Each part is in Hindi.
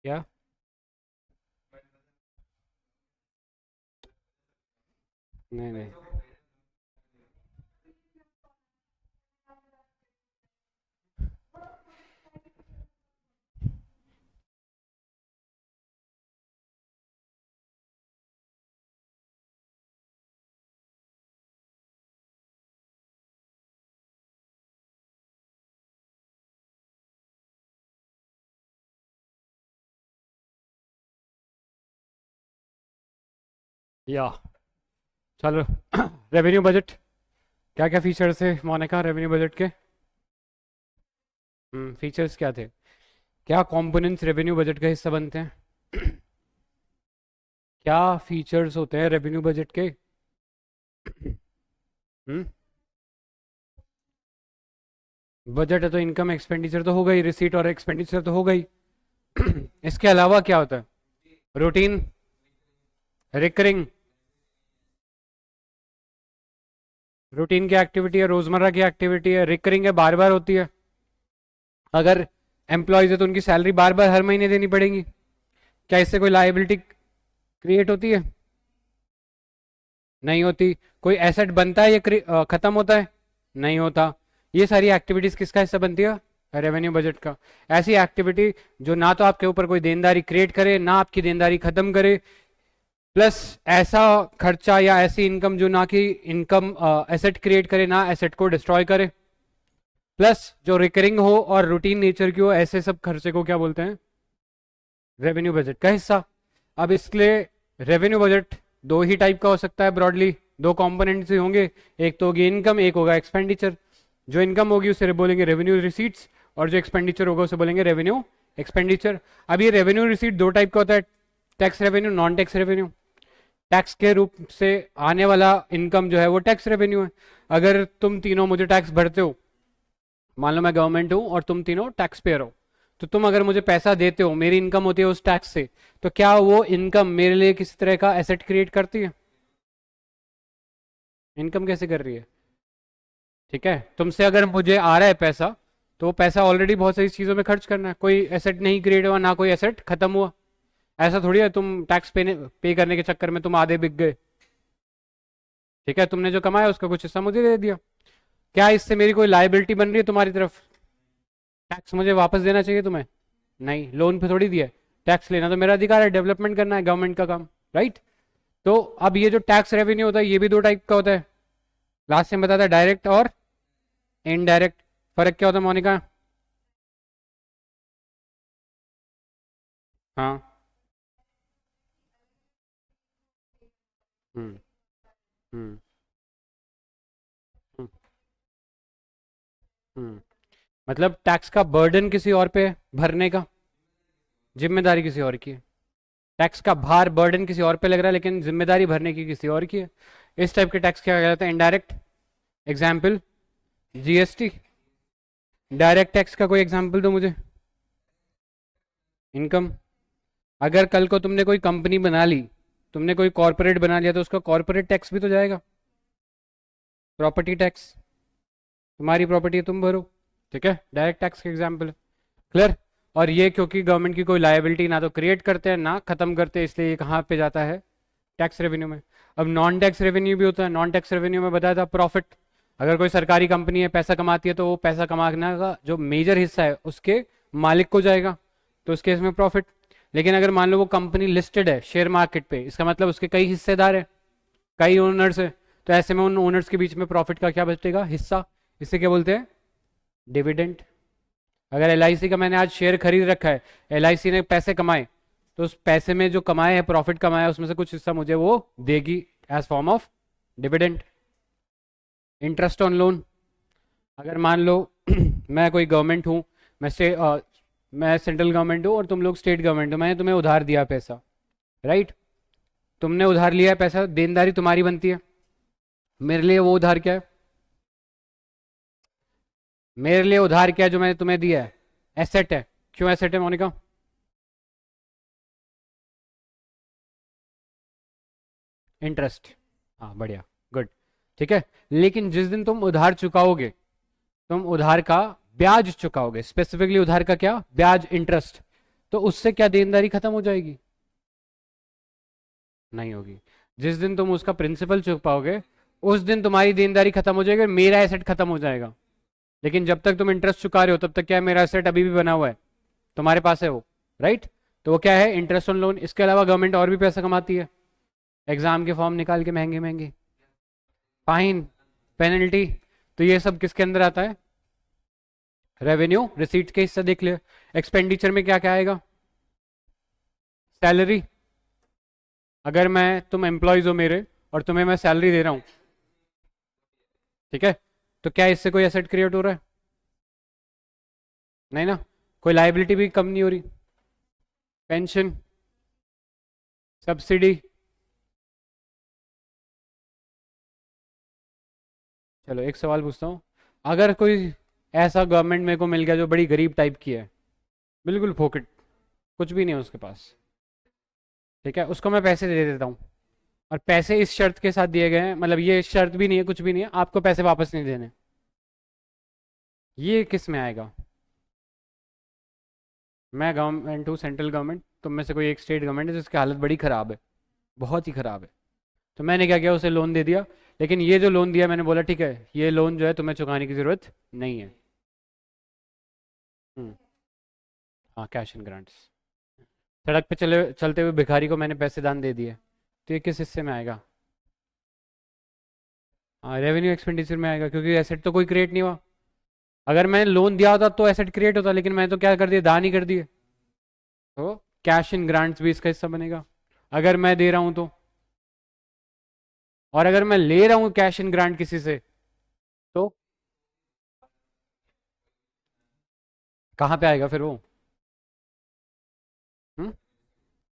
क्या? नहीं नहीं। या चलो रेवेन्यू बजट, क्या क्या फीचर्स है मोनिका रेवेन्यू बजट के? फीचर्स क्या थे? क्या कंपोनेंट्स रेवेन्यू बजट का हिस्सा बनते हैं? क्या फीचर्स होते हैं रेवेन्यू बजट के? हम्म बजट है तो इनकम एक्सपेंडिचर तो हो गई, रिसीट और एक्सपेंडिचर तो हो गई। इसके अलावा क्या होता है? Routine, recurring. रूटीन की एक्टिविटी है, रोजमर्रा की एक्टिविटी है। रिकरिंग है, बार बार होती है। अगर एम्प्लॉयज है तो उनकी सैलरी बार बार हर महीने देनी पड़ेगी। क्या इससे कोई लाइबिलिटी क्रिएट होती है? नहीं होती। कोई एसेट बनता है या खत्म होता है? नहीं होता। ये सारी एक्टिविटीज किसका हिस्सा बनती है? रेवेन्यू बजट का। ऐसी एक्टिविटी जो ना तो आपके ऊपर कोई देनदारी क्रिएट करे, ना आपकी देनदारी खत्म करे, प्लस ऐसा खर्चा या ऐसी इनकम जो ना कि इनकम एसेट क्रिएट करे, ना एसेट को डिस्ट्रॉय करे, प्लस जो रिकरिंग हो और रूटीन नेचर की हो, ऐसे सब खर्चे को क्या बोलते हैं? रेवेन्यू बजट का हिस्सा। अब इसलिए रेवेन्यू बजट दो ही टाइप का हो सकता है ब्रॉडली, दो कंपोनेंट्स ही होंगे। एक तो होगी इनकम, एक होगा एक्सपेंडिचर। जो इनकम होगी उसे बोलेंगे रेवेन्यू रिसीट्स, और जो एक्सपेंडिचर होगा उसे बोलेंगे रेवेन्यू एक्सपेंडिचर। अब ये रेवेन्यू रिसीट दो टाइप का होता है, tax revenue, non tax revenue. Tax के रूप से आने वाला इनकम जो है वो टैक्स रेवेन्यू है। अगर तुम तीनों मुझे टैक्स भरते हो, मान लो मैं गवर्नमेंट हूं और तुम तीनों टैक्स पेयर हो, तो तुम अगर मुझे पैसा देते हो, मेरी इनकम होती है उस टैक्स से, तो क्या वो इनकम मेरे लिए किसी तरह का एसेट क्रिएट करती है? इनकम कैसे कर रही है? ठीक है, तुमसे अगर मुझे आ रहा है पैसा, तो वो पैसा ऑलरेडी बहुत सारी चीज़ों में खर्च करना है, कोई एसेट नहीं क्रिएट हुआ, ना कोई एसेट खत्म हुआ। ऐसा थोड़ी है तुम टैक्स पे करने के चक्कर में तुम आधे बिक गए। ठीक है, तुमने जो कमाया उसका कुछ हिस्सा मुझे दे दिया। क्या इससे मेरी कोई लाइबिलिटी बन रही है तुम्हारी तरफ? टैक्स मुझे वापस देना चाहिए तुम्हें? नहीं, लोन पे थोड़ी दिया है। टैक्स लेना तो मेरा अधिकार है, डेवलपमेंट करना है गवर्नमेंट का काम, राइट? तो अब ये जो टैक्स रेवेन्यू होता है ये भी दो टाइप का होता है। लास्ट टाइम बताया था डायरेक्ट और इनडायरेक्ट। फर्क क्या होता है मोनिका? हाँ। हम्म हम्म हम्म हम्म। मतलब टैक्स का बर्डन किसी और पे है भरने का, जिम्मेदारी किसी और की है। टैक्स का भार, बर्डन किसी और पे लग रहा है, लेकिन जिम्मेदारी भरने की किसी और की है। इस टाइप के टैक्स क्या कहलाते हैं? Indirect. Example GST. Direct tax का कोई एग्जाम्पल दो मुझे। इनकम। अगर कल को तुमने कोई कंपनी बना ली, तुमने कोई कॉरपोरेट बना लिया, तो उसका कॉरपोरेट टैक्स भी तो जाएगा। प्रॉपर्टी टैक्स, तुम्हारी प्रॉपर्टी तुम भरो। ठीक है, डायरेक्ट टैक्स का एग्जाम्पल है। क्लियर? और ये क्योंकि गवर्नमेंट की कोई लायबिलिटी ना तो क्रिएट करते हैं ना खत्म करते हैं, इसलिए ये कहाँ पे जाता है? टैक्स रेवेन्यू में। अब नॉन टैक्स रेवेन्यू भी होता है। नॉन टैक्स रेवेन्यू में बताया था प्रॉफिट। अगर कोई सरकारी कंपनी है पैसा कमाती है, तो वो पैसा कमाने का जो मेजर हिस्सा है उसके मालिक को जाएगा, तो उस केस में प्रॉफिट। लेकिन अगर मान लो वो कंपनी लिस्टेड है शेयर मार्केट पे, इसका मतलब उसके कई हिस्सेदार है, कई ओनर्स है, तो ऐसे में उन ओनर्स के बीच में प्रॉफिट का क्या बचेगा? हिस्सा। इसे क्या बोलते हैं? डिविडेंड। अगर एल का मैंने आज शेयर खरीद रखा है, एल ने पैसे कमाए, तो उस पैसे में जो कमाए हैं, प्रॉफिट कमाया, उसमें से कुछ हिस्सा मुझे वो देगी as form of dividend. Interest on loan. अगर मान लो मैं कोई गवर्नमेंट हूँ, मैं सेंट्रल गवर्नमेंट हूँ और तुम लोग स्टेट गवर्नमेंट हो, मैंने तुम्हें उधार दिया पैसा, राइट? तुमने उधार लिया है पैसा, देनदारी तुम्हारी बनती है। मेरे लिए वो उधार क्या है? मेरे लिए उधार क्या है जो मैंने तुम्हें दिया है? एसेट है। क्यों एसेट है मोनिका? इंटरेस्ट। हाँ बढ़िया, गुड। ठीक है, लेकिन जिस दिन तुम उधार चुकाओगे, तुम उधार का ब्याज चुकाओगे। स्पेसिफिकली उधार का क्या? ब्याज, इंटरेस्ट। तो उससे क्या देनदारी खत्म हो जाएगी? नहीं होगी। जिस दिन तुम उसका प्रिंसिपल चुकाओगे उस दिन तुम्हारी देनदारी खत्म हो जाएगी, मेरा एसेट खत्म हो जाएगा। लेकिन जब तक तुम इंटरेस्ट चुका रहे हो तब तक क्या है, मेरा एसेट अभी भी बना हुआ है, तुम्हारे पास है वो, राइट। तो वो क्या है, इंटरेस्ट ऑन लोन। इसके अलावा गवर्नमेंट और भी पैसा कमाती है, एग्जाम के फॉर्म निकाल के महंगे महंगे, फाइन, पेनल्टी। तो ये सब किसके अंदर आता है? रेवेन्यू रिसीट के हिस्सा देख लिया। एक्सपेंडिचर में क्या क्या आएगा? सैलरी। अगर मैं, तुम एम्प्लॉयज हो मेरे और तुम्हें मैं सैलरी दे रहा हूं, ठीक है, तो क्या इससे कोई एसेट क्रिएट हो रहा है? नहीं ना। कोई लाइबिलिटी भी कम नहीं हो रही। Pension, subsidy. चलो एक सवाल पूछता हूँ, अगर कोई ऐसा गवर्नमेंट मेरे को मिल गया जो बड़ी गरीब टाइप की है, बिल्कुल फोकट, कुछ भी नहीं है उसके पास, ठीक है, उसको मैं पैसे दे देता हूँ, और पैसे इस शर्त के साथ दिए गए हैं, मतलब ये शर्त भी नहीं है, कुछ भी नहीं है, आपको पैसे वापस नहीं देने, ये किस में आएगा? मैं गवर्नमेंट हूँ, सेंट्रल गवर्नमेंट, तुम में से कोई एक स्टेट गवर्नमेंट है जिसकी हालत बड़ी ख़राब है, बहुत ही ख़राब है। तो मैंने क्या किया, उसे लोन दे दिया। लेकिन ये जो लोन दिया, मैंने बोला ठीक है ये लोन जो है तुम्हें चुकाने की ज़रूरत नहीं है। हम्म, हाँ, कैश एंड ग्रांट्स। सड़क पे चले चलते हुए भिखारी को मैंने पैसे दान दे दिए, तो ये किस हिस्से में आएगा? हाँ, रेवेन्यू एक्सपेंडिचर में आएगा, क्योंकि एसेट तो कोई क्रिएट नहीं हुआ। अगर मैंने लोन दिया होता तो एसेट क्रिएट होता, लेकिन मैंने तो क्या कर दिया, दान ही कर दिए। तो कैश इन ग्रांट्स भी इसका हिस्सा बनेगा, अगर मैं दे रहा हूं तो। और अगर मैं ले रहा हूं कैश इन ग्रांट किसी से, तो कहाँ पे आएगा फिर वो?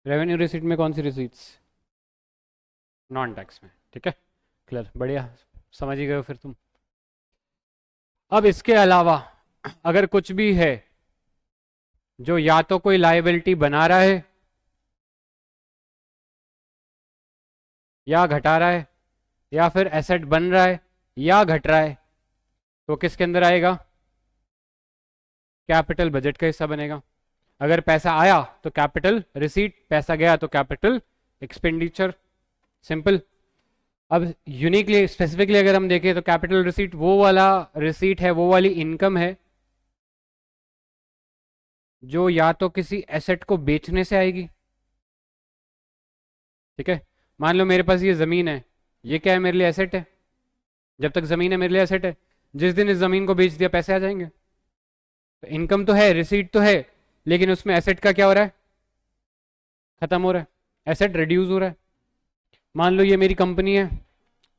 रेवेन्यू रिसीट में कौन सी रिसीट्स? नॉन टैक्स में, ठीक है, क्लियर, बढ़िया, समझ ही गए हो फिर तुम। अब इसके अलावा अगर कुछ भी है जो या तो कोई लायबिलिटी बना रहा है या घटा रहा है, या फिर एसेट बन रहा है या घट रहा है, तो किसके अंदर आएगा? कैपिटल बजट का हिस्सा बनेगा। अगर पैसा आया तो कैपिटल रिसीट, पैसा गया तो कैपिटल एक्सपेंडिचर, सिंपल। अब यूनिकली स्पेसिफिकली अगर हम देखें तो कैपिटल रिसीट वो वाला रिसीट है, वो वाली इनकम है जो या तो किसी एसेट को बेचने से आएगी, ठीक है। मान लो मेरे पास ये ज़मीन है, ये क्या है, मेरे लिए एसेट है, जब तक ज़मीन है मेरे लिए एसेट है। जिस दिन इस ज़मीन को बेच दिया पैसे आ जाएंगे। तो इनकम तो है, रिसीट तो है, लेकिन उसमें एसेट का क्या हो रहा है? खत्म हो रहा है, एसेट रिड्यूस हो रहा है। मान लो ये मेरी कंपनी है,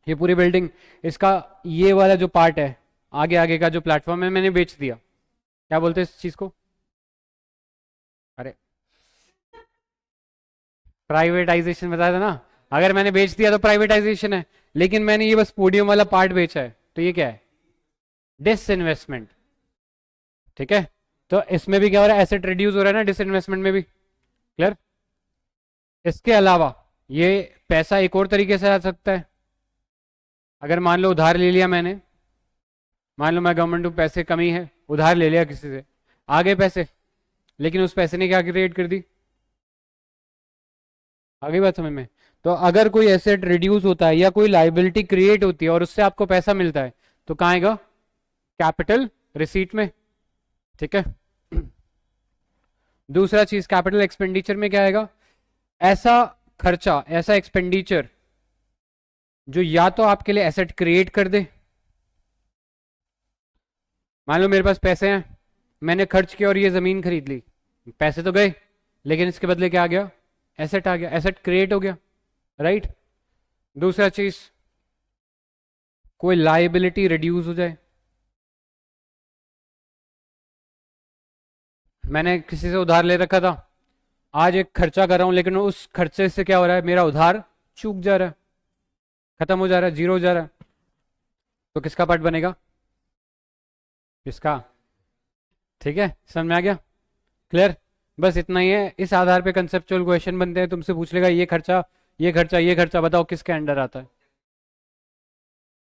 ये पूरी बिल्डिंग, इसका ये वाला जो पार्ट है, आगे आगे का जो प्लेटफॉर्म है, मैंने बेच दिया। क्या बोलते हैं इस चीज़ को? अरे, प्राइवेटाइजेशन बताया था ना। अगर मैंने बेच दिया तो प्राइवेटाइजेशन है, लेकिन मैंने ये बस पोडियम वाला पार्ट बेचा है, तो ये क्या है? डिसइन्वेस्टमेंट, ठीक है। तो इसमें भी क्या हो रहा है, एसेट रिड्यूस हो रहा है ना डिसइन्वेस्टमेंट में भी, क्लियर। इसके अलावा ये पैसा एक और तरीके से आ सकता है। अगर मान लो उधार ले लिया मैंने, मान लो मैं गवर्नमेंट को पैसे कमी है, उधार ले लिया किसी से, आ गए पैसे, लेकिन उस पैसे ने क्या क्रिएट कर दी? आ गई बात समझ में? तो अगर कोई एसेट रिड्यूस होता है या कोई लाइबिलिटी क्रिएट होती है और उससे आपको पैसा मिलता है, तो कहाँ आएगा? कैपिटल रिसीट में, ठीक है। दूसरा चीज कैपिटल एक्सपेंडिचर में क्या आएगा? ऐसा खर्चा, ऐसा एक्सपेंडिचर जो या तो आपके लिए एसेट क्रिएट कर दे। मान लो मेरे पास पैसे हैं, मैंने खर्च किया और ये जमीन खरीद ली, पैसे तो गए, लेकिन इसके बदले क्या आ गया? एसेट आ गया, एसेट क्रिएट हो गया, राइट। दूसरा चीज, कोई लाइबिलिटी रिड्यूस हो जाए। मैंने किसी से उधार ले रखा था, आज एक खर्चा कर रहा हूं, लेकिन उस खर्चे से क्या हो रहा है, मेरा उधार चूक जा रहा है, खत्म हो जा रहा है, जीरो हो जा रहा है, तो किसका पार्ट बनेगा? किसका? ठीक है, समझ में आ गया, क्लियर। बस इतना ही है, इस आधार पे कंसेप्चुअल क्वेश्चन बनते हैं, तुमसे पूछ लेगा ये खर्चा, ये खर्चा, ये खर्चा, बताओ किसके अंडर आता है।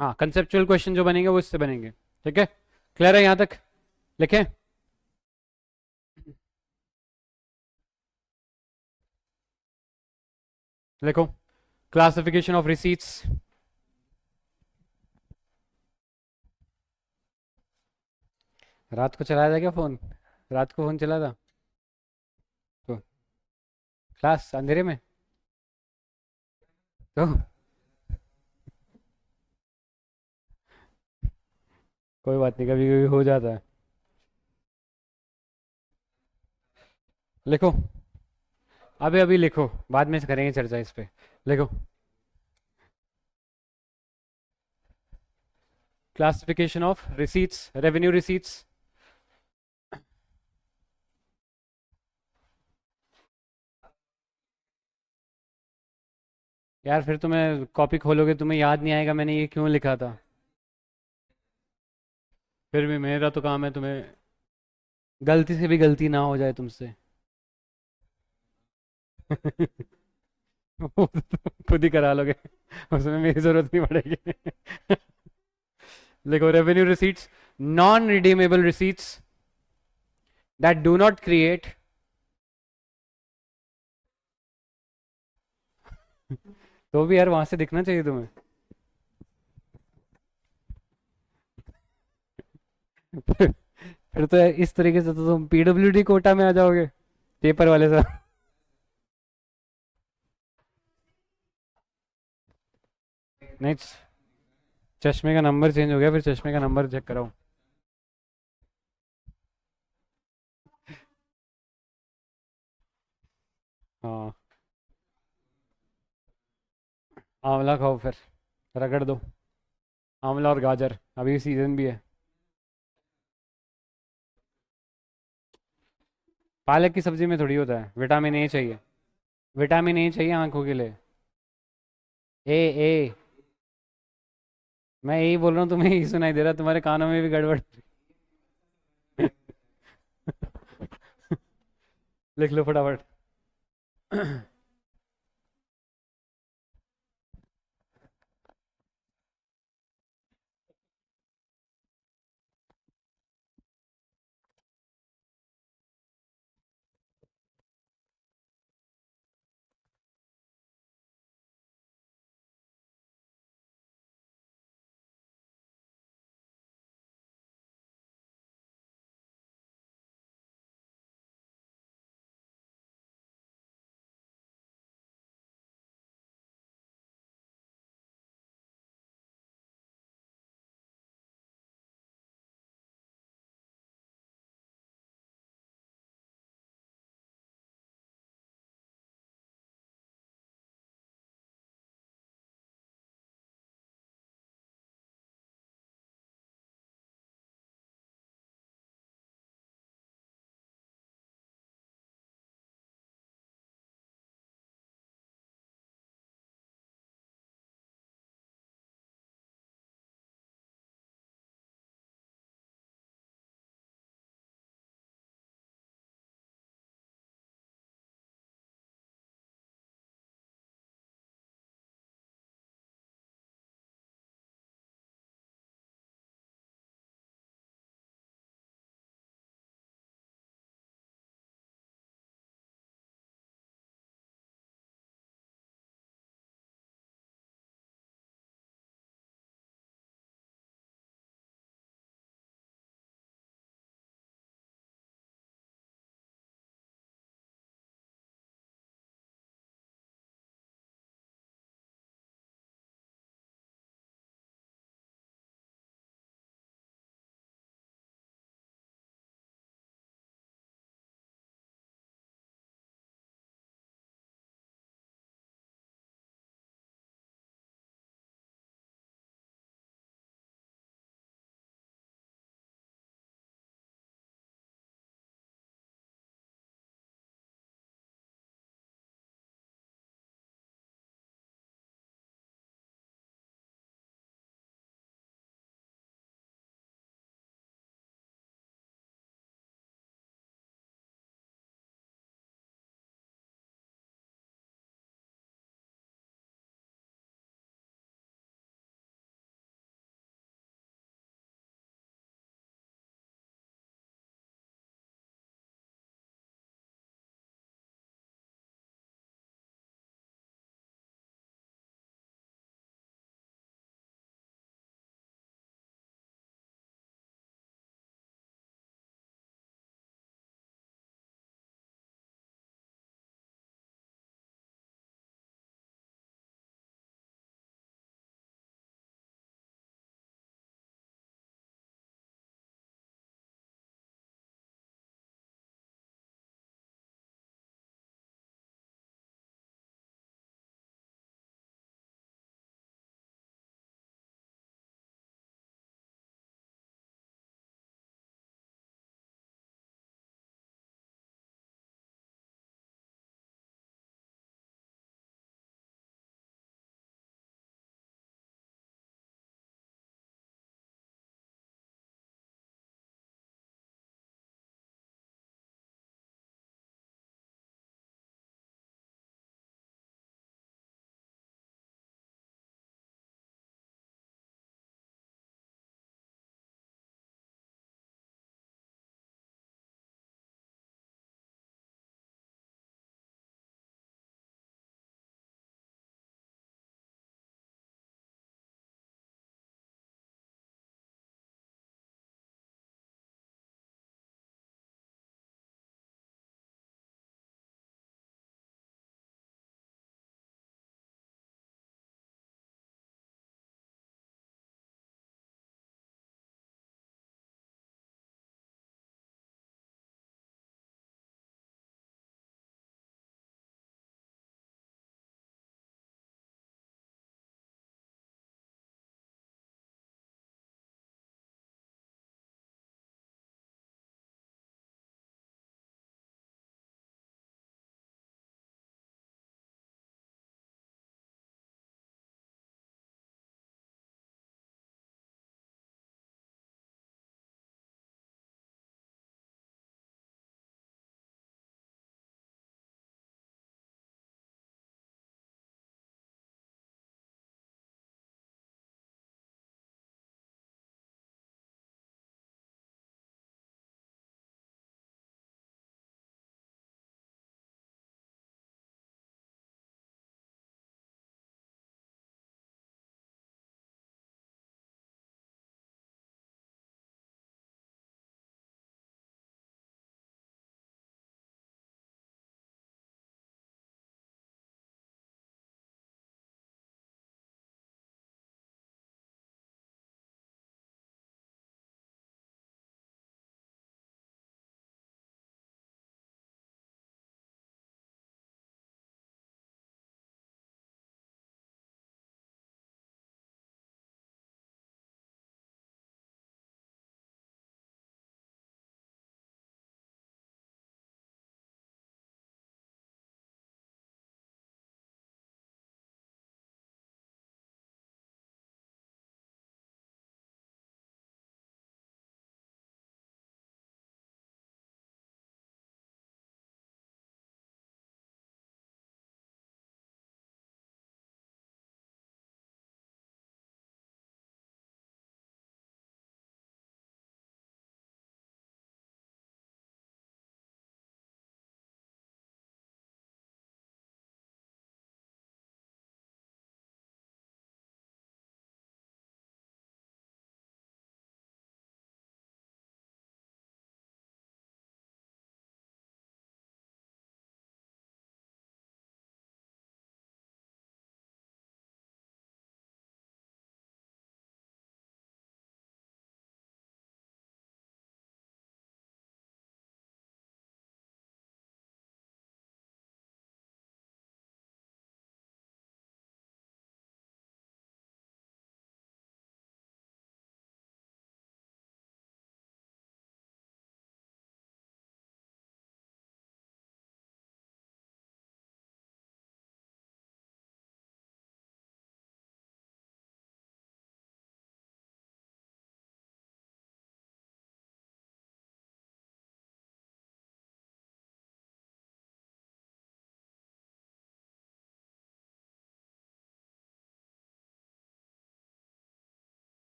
हाँ, कंसेप्चुअल क्वेश्चन जो बनेंगे वो इससे बनेंगे, ठीक है, क्लियर है यहाँ तक? लिखें? लिखो क्लासिफिकेशन ऑफ रिसीट्स। रात को चलाया था क्या फोन? रात को फोन चला था तो क्लास अंधेरे में तो कोई बात नहीं, कभी कभी हो जाता है। लिखो, अभी अभी लिखो, बाद में करेंगे चर्चा इस पे। लिखो classification of receipts, revenue receipts. यार फिर तुम्हें कॉपी खोलोगे, तुम्हें याद नहीं आएगा मैंने ये क्यों लिखा था। फिर भी मेरा तो काम है तुम्हें, गलती से भी गलती ना हो जाए तुमसे। वो तो तुम खुद ही करा लोगे, उसमें मेरी जरूरत नहीं पड़ेगी। लिखो revenue receipts, non redeemable receipts that do not create, तो भी यार वहां से दिखना चाहिए तुम्हें। फिर तो इस तरीके से तो तुम पीडब्ल्यूडी कोटा में आ जाओगे, पेपर वाले साहब। नहीं, चश्मे का नंबर चेंज हो गया, फिर चश्मे का नंबर चेक कराओ। हाँ, आंवला खाओ फिर, रगड़ दो। आंवला और गाजर, अभी सीजन भी है। पालक की सब्जी में थोड़ी होता है, विटामिन ए चाहिए। विटामिन ए चाहिए आंखों के लिए। ए ए, मैं यही बोल रहा हूँ, तुम्हें यही सुनाई दे रहा, तुम्हारे कानों में भी गड़बड़। लिख लो फटाफट।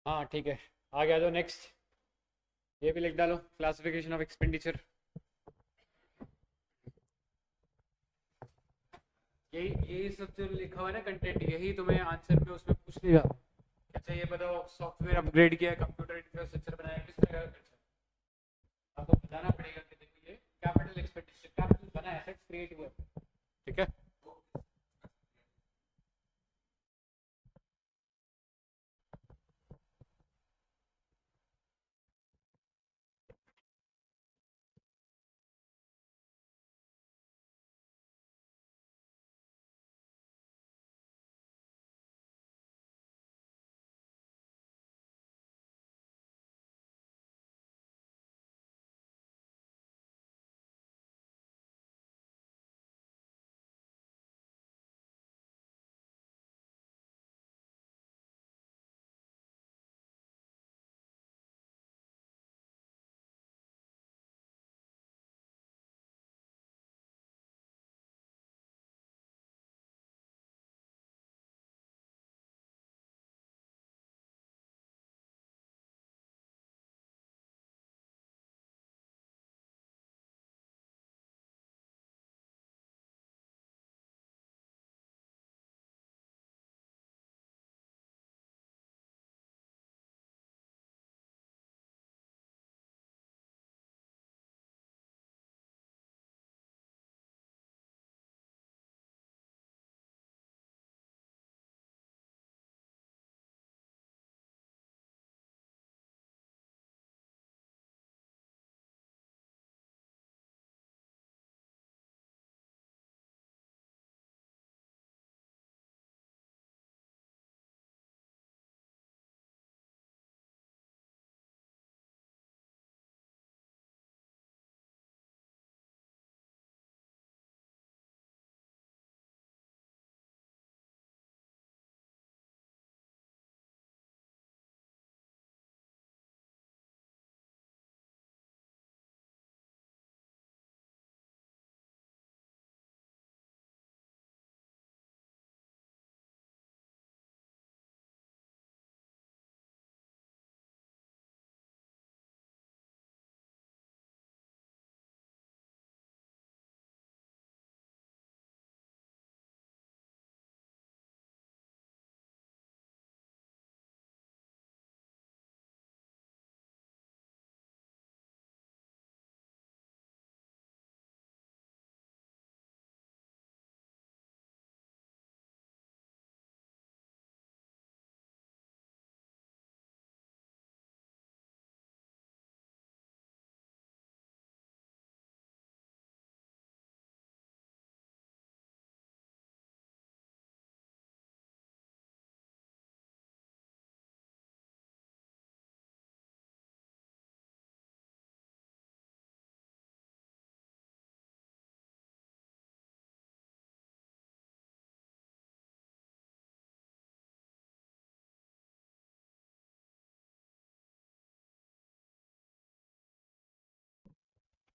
हाँ ठीक है, आगे आ जाओ नेक्स्ट। ये भी लिख डालो, क्लासिफिकेशन ऑफ एक्सपेंडिचर। यही सब जो लिखा हुआ है ना कंटेंट, यही तुम्हें आंसर में उसमें पूछ लेगा। अच्छा ये बताओ, सॉफ्टवेयर अपग्रेड किया है, कंप्यूटर इंफ्रास्ट्रक्चर बनाया, किस तरह का खर्चा? आपको बताना पड़ेगा कि देखो ये कैपिटल एक्सपेंडिचर, कैपिटल बना, एसेट्स क्रिएट हुआ है। ठीक है।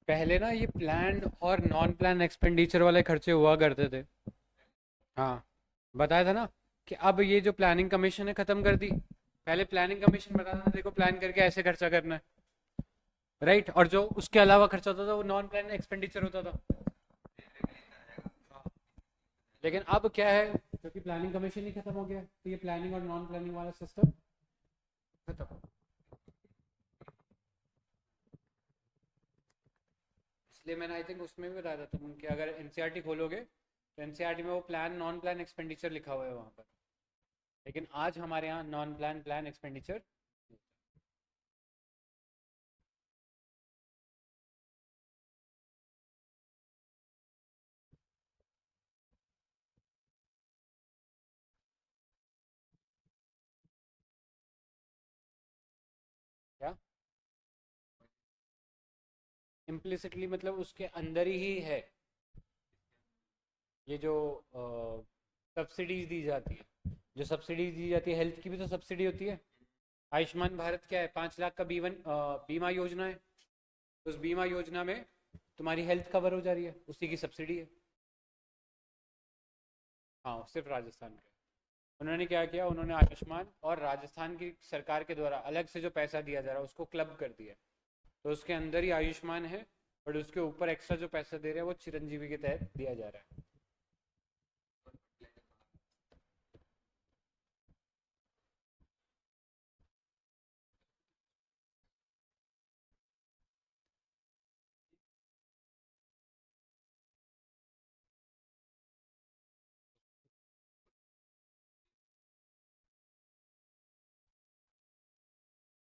पहले ना ये प्लान और नॉन प्लान एक्सपेंडिचर वाले खर्चे हुआ करते थे। हाँ, बताया था ना कि अब ये जो प्लानिंग कमीशन है खत्म कर दी। पहले प्लानिंग कमीशन बताता था देखो प्लान करके ऐसे खर्चा करना है, राइट, और जो उसके अलावा खर्चा होता था वो नॉन प्लान एक्सपेंडिचर होता था। हाँ। लेकिन अब क्या है, क्योंकि प्लानिंग कमीशन ही खत्म हो गया तो ये प्लानिंग और नॉन प्लानिंग वाला सिस्टम खत्म। इसलिए मैंने आई थिंक उसमें भी बताया था तुम कि अगर एनसीईआरटी खोलोगे तो एनसीईआरटी में वो प्लान नॉन प्लान एक्सपेंडिचर लिखा हुआ है वहाँ पर। लेकिन आज हमारे यहाँ नॉन प्लान प्लान एक्सपेंडिचर। क्या इम्प्लिसिटली मतलब उसके अंदर ही है ये जो सब्सिडीज दी जाती है, जो सब्सिडीज दी जाती है, हेल्थ की भी तो सब्सिडी होती है। आयुष्मान भारत क्या है, 5 लाख का बीमा योजना है। उस बीमा योजना में तुम्हारी हेल्थ कवर हो जा रही है, उसी की सब्सिडी है। हाँ सिर्फ राजस्थान का। उन्होंने क्या किया, उन्होंने आयुष्मान और राजस्थान की सरकार के द्वारा अलग से जो पैसा दिया जा रहा है उसको क्लब कर दिया। तो उसके अंदर ही आयुष्मान है, बट उसके ऊपर एक्स्ट्रा जो पैसा दे रहे हैं वो चिरंजीवी के तहत दिया जा रहा है।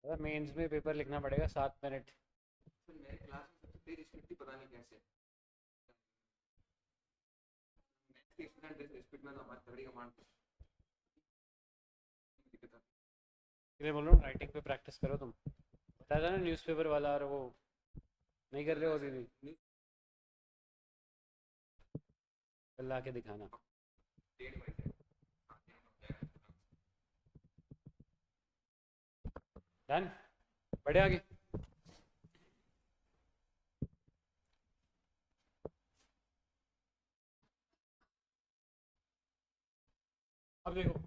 मेंस में पेपर लिखना पड़ेगा 7 मिनट। मेरे क्लास में सबसे तेज स्पीड थी, पता नहीं कैसे। स्पीड में तो हमारी तगड़ी कमांड इसलिए बोल रहा हूँ राइटिंग पे प्रैक्टिस करो। तुम बताया था ना न्यूज़पेपर वाला, और वो नहीं कर रहे हो अभी भी, कल ला के दिखाना। डन, बढ़े आगे। अब देखो,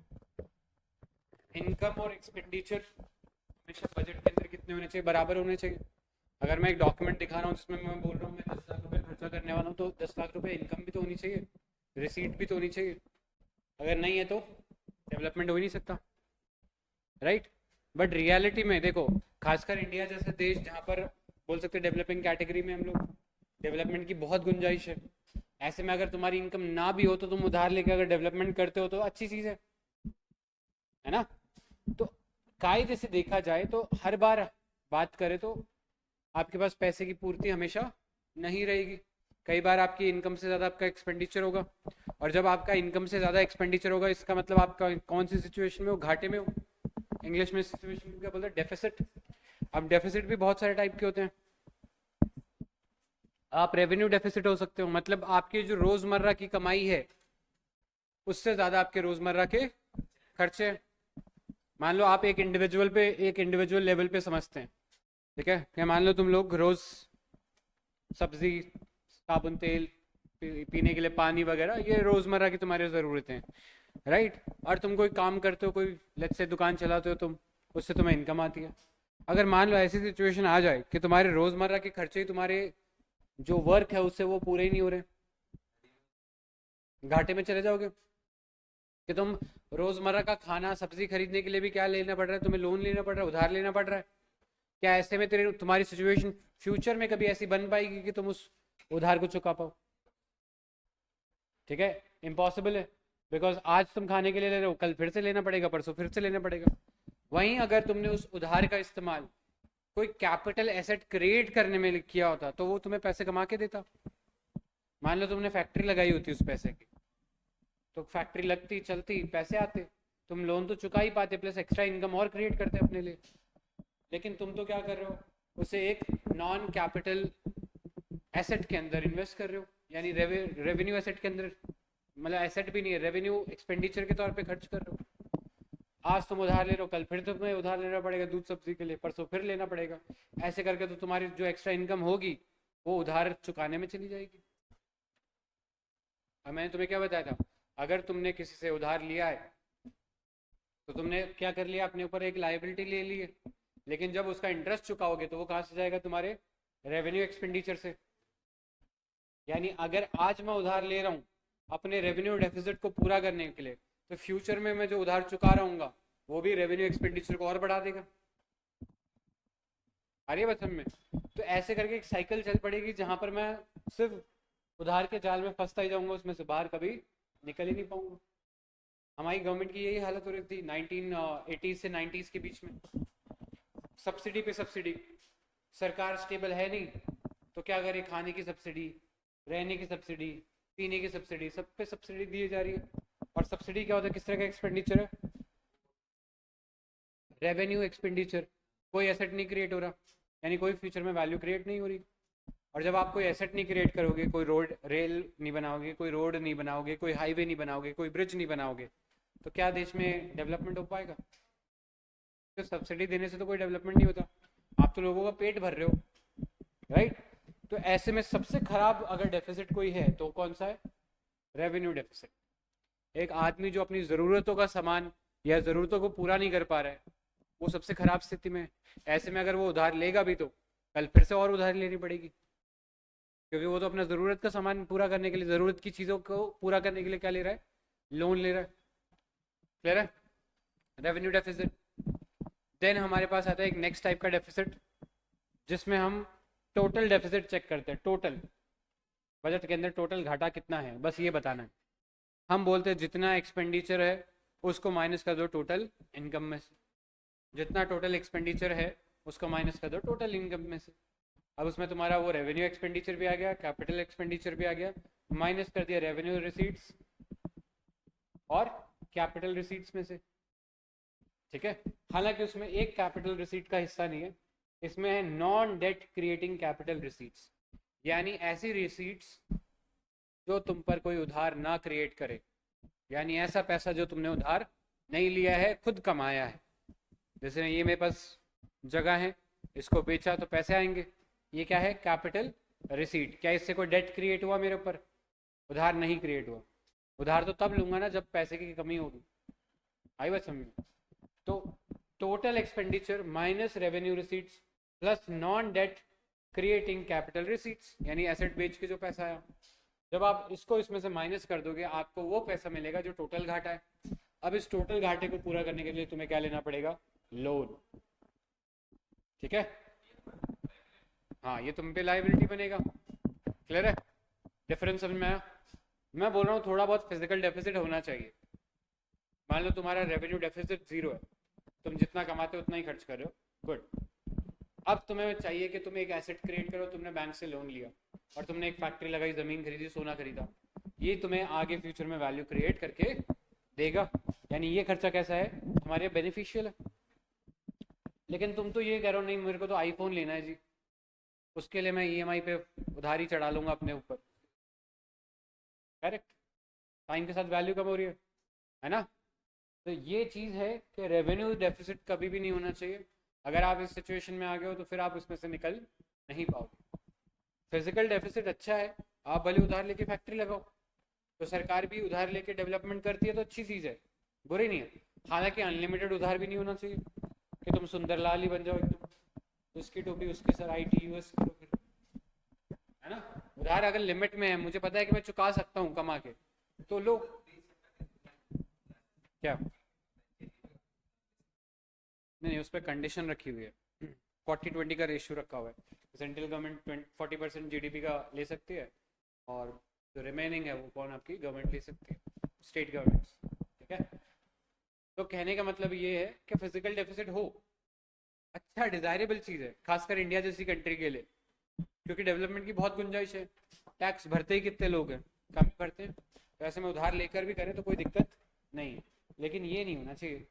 इनकम और एक्सपेंडिचर हमेशा बजट के अंदर कितने होने चाहिए, बराबर होने चाहिए। अगर मैं एक डॉक्यूमेंट दिखा रहा हूँ जिसमें मैं बोल रहा हूँ मैं 10 लाख रुपए खर्चा करने वाला हूँ, तो 10 लाख रुपए इनकम भी तो होनी चाहिए, रिसीट भी तो होनी चाहिए। अगर नहीं है तो डेवलपमेंट हो ही नहीं सकता, राइट। बट रियलिटी में देखो, खासकर इंडिया जैसे देश जहाँ पर बोल सकते हैं डेवलपिंग कैटेगरी में हम लोग, डेवलपमेंट की बहुत गुंजाइश है। ऐसे में अगर तुम्हारी इनकम ना भी हो तो तुम उधार लेके अगर डेवलपमेंट करते हो तो अच्छी चीज़ है ना। तो कायदे से देखा जाए तो हर बार बात करें तो आपके पास पैसे की पूर्ति हमेशा नहीं रहेगी। कई बार आपकी इनकम से ज़्यादा आपका एक्सपेंडिचर होगा, और जब आपका इनकम से ज़्यादा एक्सपेंडिचर होगा इसका मतलब आपका कौन सी सिचुएशन में हो, घाटे में हो। इंग्लिश में सिचुएशन क्या बोलते हैं, डेफिसिट। अब डेफिसिट भी बहुत सारे टाइप के होते हैं। आप रेवेन्यू डेफिसिट हो सकते हो, मतलब आपकी जो रोजमर्रा की कमाई है उससे ज्यादा आपके रोजमर्रा के खर्चे। मान लो आप एक इंडिविजुअल लेवल पे समझते हैं, ठीक है, क्या मान लो तुम लोग रोज सब्जी, साबुन, तेल, पीने के लिए पानी वगैरह, ये रोजमर्रा की तुम्हारी जरूरतें हैं, राइट। और तुम कोई काम करते हो, कोई लेट्स से दुकान चलाते हो तुम, उससे तुम्हें इनकम आती है। अगर मान लो ऐसी सिचुएशन आ जाए कि तुम्हारे रोजमर्रा के खर्चे ही तुम्हारे जो वर्क है उससे वो पूरे ही नहीं हो रहे, घाटे में चले जाओगे। कि तुम रोजमर्रा का खाना सब्जी खरीदने के लिए भी क्या लेना पड़ रहा है, तुम्हें लोन लेना पड़ रहा है, उधार लेना पड़ रहा है। क्या ऐसे में तेरे तुम्हारी सिचुएशन फ्यूचर में कभी ऐसी बन पाएगी कि तुम उस उधार को चुका पाओ? ठीक है, इम्पॉसिबल है। बिकॉज आज तुम खाने के लिए ले रहे हो, कल फिर से लेना पड़ेगा, परसों फिर से लेना पड़ेगा। वहीं अगर तुमने उस उधार का इस्तेमाल कोई कैपिटल एसेट क्रिएट करने में किया होता तो वो तुम्हें पैसे कमा के देता। मान लो तुमने फैक्ट्री लगाई होती उस पैसे की, तो फैक्ट्री लगती, चलती, पैसे आते, तुम लोन तो चुका ही पाते, प्लस एक्स्ट्रा इनकम और क्रिएट करते अपने लिए। लेकिन तुम तो क्या कर रहे हो, उसे एक नॉन कैपिटल एसेट के अंदर इन्वेस्ट कर रहे हो, यानी रेवेन्यू एसेट के अंदर, मतलब एसेट भी नहीं है, रेवेन्यू एक्सपेंडिचर के तौर पे खर्च कर रहे हो। आज तुम उधार ले रहे हो, कल फिर तुम्हें उधार लेना पड़ेगा दूध सब्जी के लिए, परसों फिर लेना पड़ेगा। ऐसे करके तो तुम्हारी जो एक्स्ट्रा इनकम होगी वो उधार चुकाने में चली जाएगी। अब मैंने तुम्हें क्या बताया था, अगर तुमने किसी से उधार लिया है तो तुमने क्या कर लिया, अपने ऊपर एक लायबिलिटी ले ली है। लेकिन जब उसका इंटरेस्ट चुकाओगे तो वो कहाँ से जाएगा, तुम्हारे रेवेन्यू एक्सपेंडिचर से। यानी अगर आज मैं उधार ले रहा हूँ अपने रेवेन्यू डेफिसिट को पूरा करने के लिए, तो फ्यूचर में मैं जो उधार चुका रहूंगा वो भी रेवेन्यू एक्सपेंडिचर को और बढ़ा देगा। आ रही है बात समझ में? तो ऐसे करके एक साइकिल चल पड़ेगी जहां पर मैं सिर्फ उधार के जाल में फंसता ही जाऊंगा, उसमें से बाहर कभी निकल ही नहीं पाऊंगा। हमारी गवर्नमेंट की यही हालत हो रही थी 1980 से 90s के बीच में। सब्सिडी पे सब्सिडी, सरकार स्टेबल है नहीं तो क्या करे, खाने की सब्सिडी, रहने की सब्सिडी, पीने की सब्सिडी, सब पे सब्सिडी दी जा रही है। और सब्सिडी क्या होता है, किस तरह का एक्सपेंडिचर है, रेवेन्यू एक्सपेंडिचर। कोई एसेट नहीं क्रिएट हो रहा, यानी कोई फ्यूचर में वैल्यू क्रिएट नहीं हो रही। और जब आप कोई एसेट नहीं क्रिएट करोगे, कोई रोड रेल नहीं बनाओगे, कोई रोड नहीं बनाओगे, कोई हाईवे नहीं बनाओगे, कोई ब्रिज नहीं बनाओगे, तो क्या देश में डेवलपमेंट हो पाएगा? तो सब्सिडी देने से तो कोई डेवलपमेंट नहीं होता, आप तो लोगों का पेट भर रहे हो, राइट। तो ऐसे में सबसे खराब अगर डेफिसिट कोई है तो कौन सा है, रेवेन्यू डेफिसिट। एक आदमी जो अपनी ज़रूरतों का सामान या ज़रूरतों को पूरा नहीं कर पा रहा है, वो सबसे खराब स्थिति में है। ऐसे में अगर वो उधार लेगा भी तो कल फिर से और उधार लेनी पड़ेगी, क्योंकि वो तो अपना ज़रूरत का सामान पूरा करने के लिए, ज़रूरत की चीज़ों को पूरा करने के लिए क्या ले रहा है, लोन ले रहा है। क्लियर है? Revenue deficit. देन हमारे पास आता है एक नेक्स्ट टाइप का डेफिसिट, जिसमें हम टोटल डेफिसिट चेक करते हैं। टोटल बजट के अंदर टोटल घाटा कितना है, बस ये बताना है। हम बोलते हैं जितना एक्सपेंडिचर है उसको माइनस कर दो टोटल इनकम में से, जितना टोटल एक्सपेंडिचर है उसको माइनस कर दो टोटल इनकम में से। अब उसमें तुम्हारा वो रेवेन्यू एक्सपेंडिचर भी आ गया, कैपिटल एक्सपेंडिचर भी आ गया, माइनस कर दिया रेवेन्यू रिसीट्स और कैपिटल रिसीट्स में से। ठीक है? हालांकि उसमें एक कैपिटल रिसीट का हिस्सा नहीं है, इसमें है non debt creating capital receipts, यानी ऐसी रिसीट्स जो तुम पर कोई उधार ना क्रिएट करे, यानी ऐसा पैसा जो तुमने उधार नहीं लिया है, खुद कमाया है। जैसे ये मेरे पास जगह है, इसको बेचा तो पैसे आएंगे, ये क्या है, कैपिटल रिसीट। क्या इससे कोई डेट क्रिएट हुआ मेरे ऊपर? उधार नहीं क्रिएट हुआ। उधार तो तब लूंगा ना जब पैसे की कमी होगी। आई बात समझ में? तो total expenditure minus revenue receipts plus non debt creating capital receipts, यानी एसेट बेच के जो पैसा आया, जब आप इसको इसमें से माइनस कर दोगे आपको वो पैसा मिलेगा जो टोटल घाटा है। अब इस टोटल घाटे को पूरा करने के लिए तुम्हें क्या लेना पड़ेगा, लोन। ठीक है? हाँ, ये तुम पे लाइबिलिटी बनेगा। क्लियर है? डिफरेंस समझ में आया? मैं बोल रहा हूँ थोड़ा बहुत फिजिकल डेफिसिट होना चाहिए। मान लो तुम्हारा रेवेन्यू डेफिसिट 0 है, तुम जितना कमाते हो उतना ही खर्च कर रहे हो, गुड। अब तुम्हें चाहिए कि तुम एक एसेट क्रिएट करो, तुमने बैंक से लोन लिया और तुमने एक फैक्ट्री लगाई, ज़मीन खरीदी, सोना खरीदा, ये तुम्हें आगे फ्यूचर में वैल्यू क्रिएट करके देगा, यानी ये खर्चा कैसा है, हमारे बेनिफिशियल है। लेकिन तुम तो ये कह रहे हो, नहीं मेरे को तो आईफोन लेना है जी, उसके लिए मैं ईएमआई पे उधारी चढ़ा लूंगा अपने ऊपर। करेक्ट? टाइम के साथ वैल्यू कम हो रही है ना? तो ये चीज़ है कि रेवेन्यू डेफिसिट कभी भी नहीं होना चाहिए। अगर आप इस सिचुएशन में आ गए हो तो फिर आप इसमें से निकल नहीं पाओगे। फिजिकल डेफिसिट अच्छा है, आप भले उधार लेके फैक्ट्री लगाओ, तो सरकार भी उधार लेके डेवलपमेंट करती है तो अच्छी चीज़ है, बुरी नहीं है। हालांकि अनलिमिटेड उधार भी नहीं होना चाहिए कि तुम सुंदरलाल ही बन जाओ एकदम, उसकी टोपी उसकी सर, ITUS की टोपी, है ना? उधार अगर लिमिट में है, मुझे पता है कि मैं चुका सकता हूँ कमा के, तो लो। क्या? नहीं, उस पर कंडीशन रखी हुई है, 40-20 का रेशियो रखा हुआ है। सेंट्रल गवर्नमेंट 40% GDP का ले सकती है और जो रिमेनिंग है वो कौन, आपकी गवर्नमेंट ले सकती है, स्टेट गवर्नमेंट्स। ठीक है? तो कहने का मतलब ये है कि फिजिकल डेफिसिट हो, अच्छा डिजायरेबल चीज़ है, खासकर इंडिया जैसी कंट्री के लिए, क्योंकि डेवलपमेंट की बहुत गुंजाइश है। टैक्स भरते ही कितने लोग हैं, कम ही भरते हैं, तो ऐसे में उधार लेकर भी करें तो कोई दिक्कत नहीं है। लेकिन ये नहीं होना चाहिए।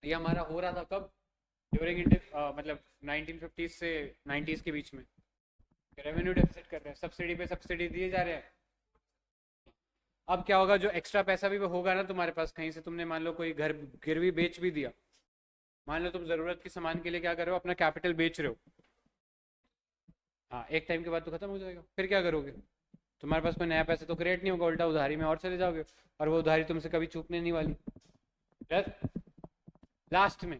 ये हमारा हो रहा था कब, ड्यूरिंग मतलब 1950 से 90s के बीच में, रेवेन्यू डेफिसिट कर रहे हैं, सब्सिडी पे सब्सिडी दिए जा रहे हैं। अब क्या होगा, जो एक्स्ट्रा पैसा भी होगा ना तुम्हारे पास, कहीं से तुमने मान लो कोई घर गिरवी बेच भी दिया, मान लो तुम जरूरत के सामान के लिए क्या कर रहे हो, अपना कैपिटल बेच रहे हो, हाँ एक टाइम के बाद तो खत्म हो जाएगा, फिर क्या करोगे? तुम्हारे पास कोई नया पैसा तो क्रिएट नहीं होगा, उल्टा उधारी में और चले जाओगे, और वो उधारी तुमसे कभी चूकने नहीं वाली। लास्ट में